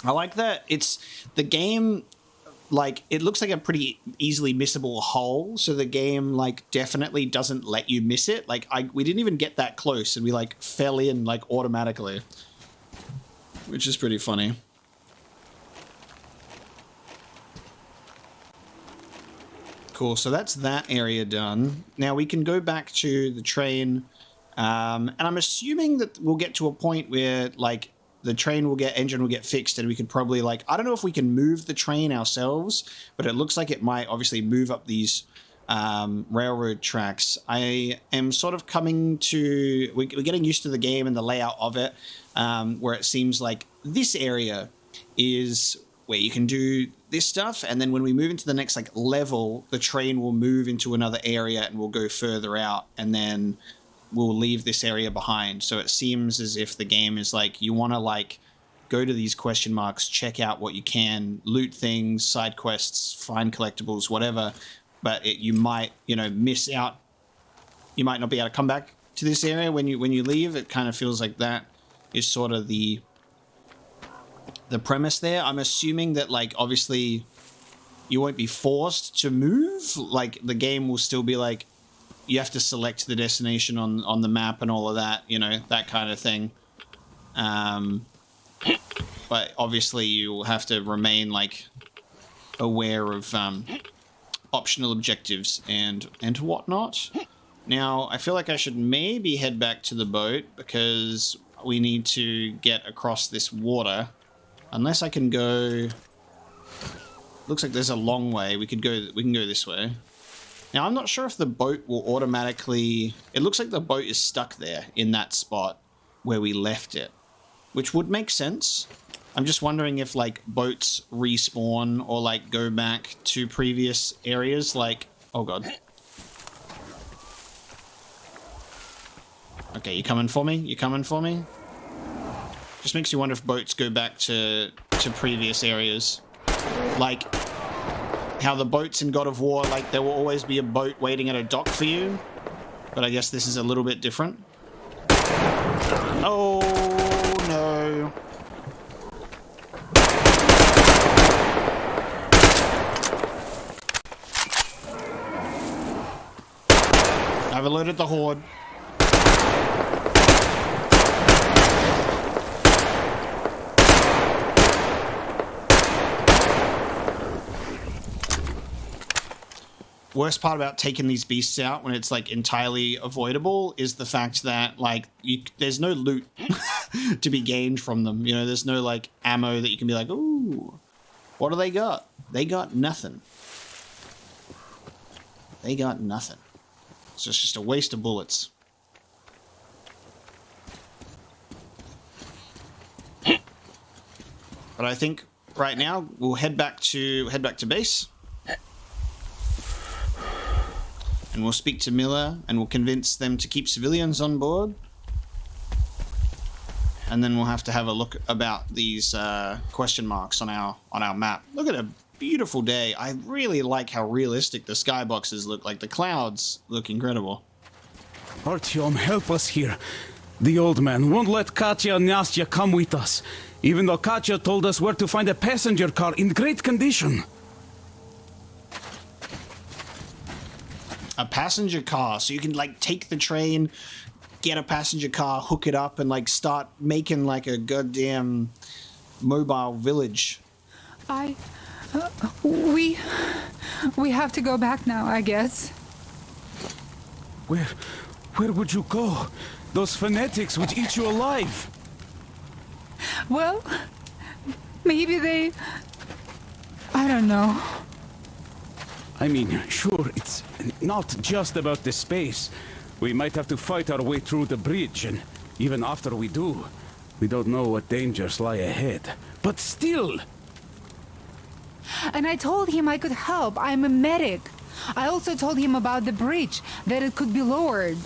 I like that. It's the game, like, it looks like a pretty easily missable hole, so the game, like, definitely doesn't let you miss it. Like, we didn't even get that close, and we, like, fell in, like, automatically. Which is pretty funny. Cool, so that's that area done. Now we can go back to the train, and I'm assuming that we'll get to a point where, like, the engine will get fixed, and we could probably, like, I don't know if we can move the train ourselves, but it looks like it might obviously move up these railroad tracks. I am sort of coming to, we're getting used to the game and the layout of it, where it seems like this area is where you can do this stuff, and then when we move into the next, like, level, the train will move into another area and we'll go further out, and then we'll leave this area behind. So it seems as if the game is like, you want to, like, go to these question marks, check out what you can, loot things, side quests, find collectibles, whatever, but you might, you know, miss out. You might not be able to come back to this area when you leave. It kind of feels like that is sort of the premise there. I'm assuming that, like, obviously you won't be forced to move. Like, the game will still be like, you have to select the destination on the map and all of that, you know, that kind of thing. But obviously you'll have to remain, like, aware of optional objectives and whatnot. Now, I feel like I should maybe head back to the boat because we need to get across this water. Unless I can go... Looks like there's a long way. We can go this way. Now, I'm not sure if the boat will automatically... It looks like the boat is stuck there in that spot where we left it, which would make sense. I'm just wondering if, like, boats respawn or, like, go back to previous areas, like... Oh, God. Okay, you coming for me? You coming for me? Just makes you wonder if boats go back to previous areas. Like, how the boats in God of War, like, there will always be a boat waiting at a dock for you. But I guess this is a little bit different. Oh, no. overloaded the horde. Worst part about taking these beasts out when it's like entirely avoidable is the fact that like there's no loot to be gained from them. You know, there's no like ammo that you can be like, ooh, what do they got? They got nothing. They got nothing. So it's just a waste of bullets. But I think right now we'll head back to base. And we'll speak to Miller and we'll convince them to keep civilians on board. And then we'll have to have a look about these question marks on our map. Look at a beautiful day. I really like how realistic the skyboxes look. Like the clouds look incredible. Artyom, help us here. The old man won't let Katya and Nastya come with us, even though Katya told us where to find a passenger car in great condition. A passenger car, so you can like take the train, get a passenger car, hook it up, and like start making like a goddamn mobile village. We have to go back now, I guess. Where would you go? Those fanatics would eat you alive. Well, maybe they... I don't know. I mean, sure, it's not just about the space. We might have to fight our way through the bridge, and even after we do, we don't know what dangers lie ahead. But still! And I told him I could help. I'm a medic. I also told him about the bridge, that it could be lowered.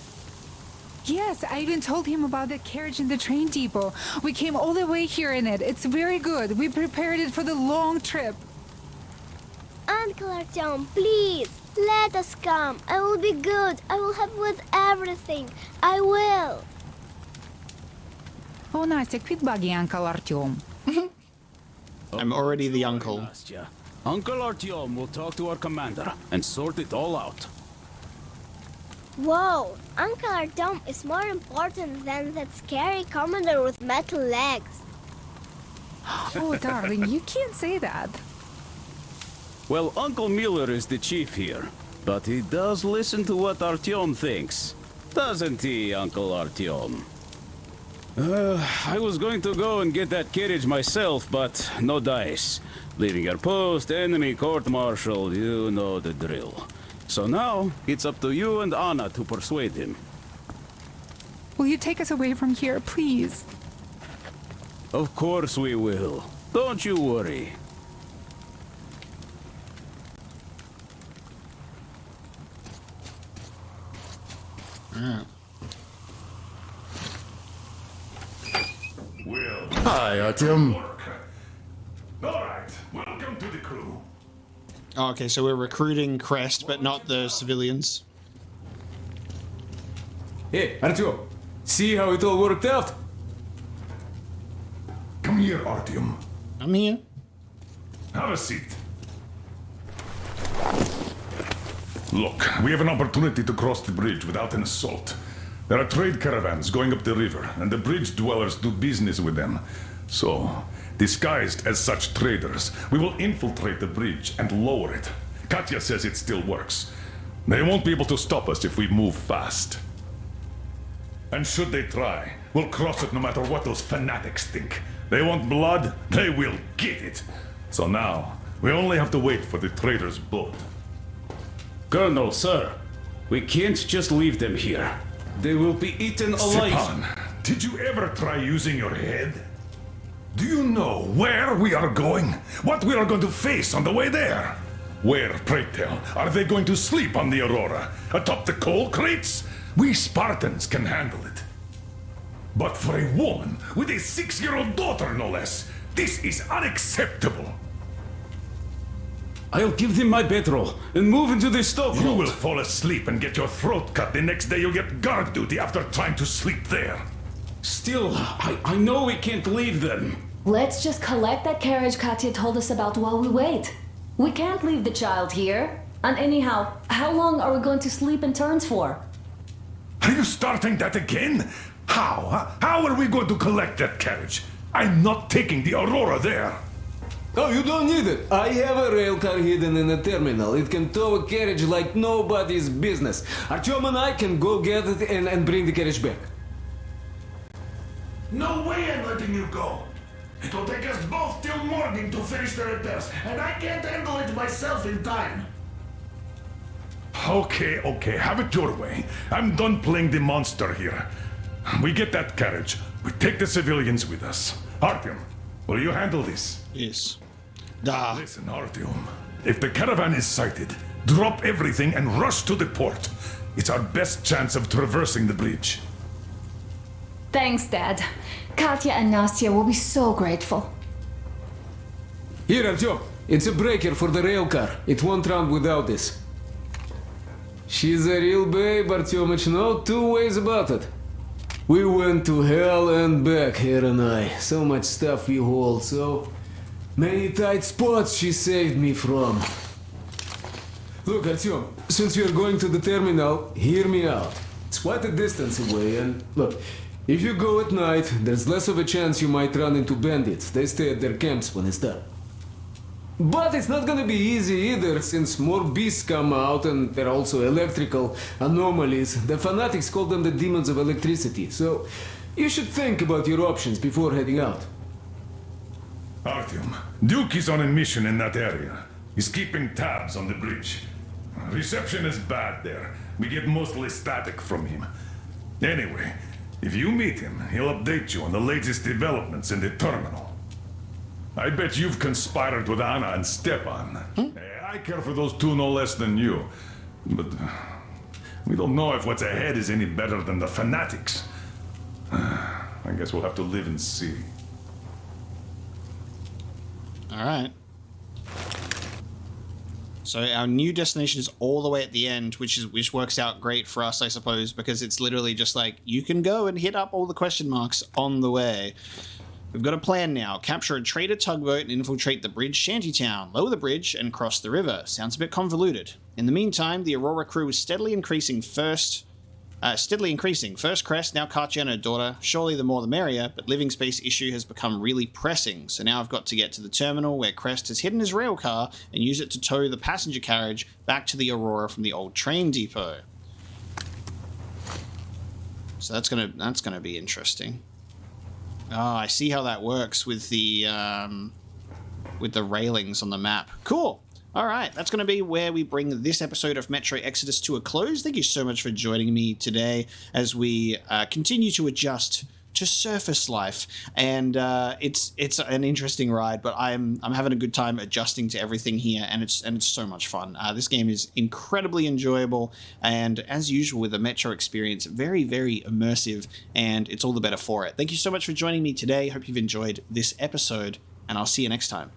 Yes, I even told him about the carriage in the train depot. We came all the way here in it. It's very good. We prepared it for the long trip. Uncle Artyom, please, let us come. I will be good. I will help with everything. I will. Oh, Nastya, quit bugging Uncle Artyom. I'm already the uncle. Nastya. Uncle Artyom will talk to our commander and sort it all out. Whoa, Uncle Artyom is more important than that scary commander with metal legs. Oh, darling, you can't say that. Well, Uncle Miller is the chief here, but he does listen to what Artyom thinks. Doesn't he, Uncle Artyom? I was going to go and get that carriage myself, but no dice. Leaving your post, enemy court-martial, you know the drill. So now, it's up to you and Anna to persuade him. Will you take us away from here, please? Of course we will. Don't you worry. Well, Hi, Artyom. Alright, welcome to the crew. Oh, okay, so we're recruiting Krest, but not the civilians. Hey, Artyom, see how it all worked out? Come here, Artyom. I'm here. Have a seat. Look, we have an opportunity to cross the bridge without an assault. There are trade caravans going up the river, and the bridge dwellers do business with them. So, disguised as such traders, we will infiltrate the bridge and lower it. Katya says it still works. They won't be able to stop us if we move fast. And should they try, we'll cross it no matter what those fanatics think. They want blood, they will get it. So now, we only have to wait for the trader's boat. Colonel, sir, we can't just leave them here. They will be eaten alive. Stepan, did you ever try using your head? Do you know where we are going? What we are going to face on the way there? Where, pray tell, are they going to sleep on the Aurora? Atop the coal crates? We Spartans can handle it. But for a woman with a 6-year-old daughter, no less, this is unacceptable. I'll give them my bedroll and move into the stokehold. You will fall asleep and get your throat cut the next day you get guard duty after trying to sleep there. Still, I know we can't leave them. Let's just collect that carriage Katya told us about while we wait. We can't leave the child here. And anyhow, how long are we going to sleep in turns for? Are you starting that again? How? Huh? How are we going to collect that carriage? I'm not taking the Aurora there. Oh, you don't need it. I have a rail car hidden in the terminal. It can tow a carriage like nobody's business. Artyom and I can go get it and bring the carriage back. No way I'm letting you go. It will take us both till morning to finish the repairs, and I can't handle it myself in time. Okay, have it your way. I'm done playing the monster here. We get that carriage. We take the civilians with us. Artyom, will you handle this? Yes. Listen, Artyom. If the caravan is sighted, drop everything and rush to the port. It's our best chance of traversing the bridge. Thanks, Dad. Katya and Nastya will be so grateful. Here, Artyom. It's a breaker for the rail car. It won't run without this. She's a real babe, Artyomich. No two ways about it. We went to hell and back, her and I. So much stuff we hold, so many tight spots she saved me from. Look, Artyom, since you're going to the terminal, hear me out. It's quite a distance away, and look, if you go at night, there's less of a chance you might run into bandits. They stay at their camps when it's dark. But it's not gonna be easy either, since more beasts come out and they're also electrical anomalies. The fanatics call them the demons of electricity, so you should think about your options before heading out. Artyom, Duke is on a mission in that area. He's keeping tabs on the bridge. Reception is bad there. We get mostly static from him. Anyway, if you meet him, he'll update you on the latest developments in the terminal. I bet you've conspired with Anna and Stepan. I care for those two no less than you. But we don't know if what's ahead is any better than the fanatics. I guess we'll have to live and see. Alright. So our new destination is all the way at the end, which works out great for us, I suppose, because it's literally just like, you can go and hit up all the question marks on the way. We've got a plan now. Capture a trader tugboat and infiltrate the bridge shantytown, lower the bridge, and cross the river. Sounds a bit convoluted. In the meantime, the Aurora crew is steadily increasing. First Krest, now Katya and her daughter. Surely the more the merrier, but living space issue has become really pressing. So now I've got to get to the terminal where Krest has hidden his rail car and use it to tow the passenger carriage back to the Aurora from the old train depot. So that's gonna be interesting. Oh, I see how that works with the railings on the map. Cool. All right, that's going to be where we bring this episode of Metro Exodus to a close. Thank you so much for joining me today as we continue to adjust to surface life. And it's an interesting ride, but I'm having a good time adjusting to everything here, and it's so much fun. This game is incredibly enjoyable, and as usual with the Metro experience, very, very immersive, and it's all the better for it. Thank you so much for joining me today. Hope you've enjoyed this episode, and I'll see you next time.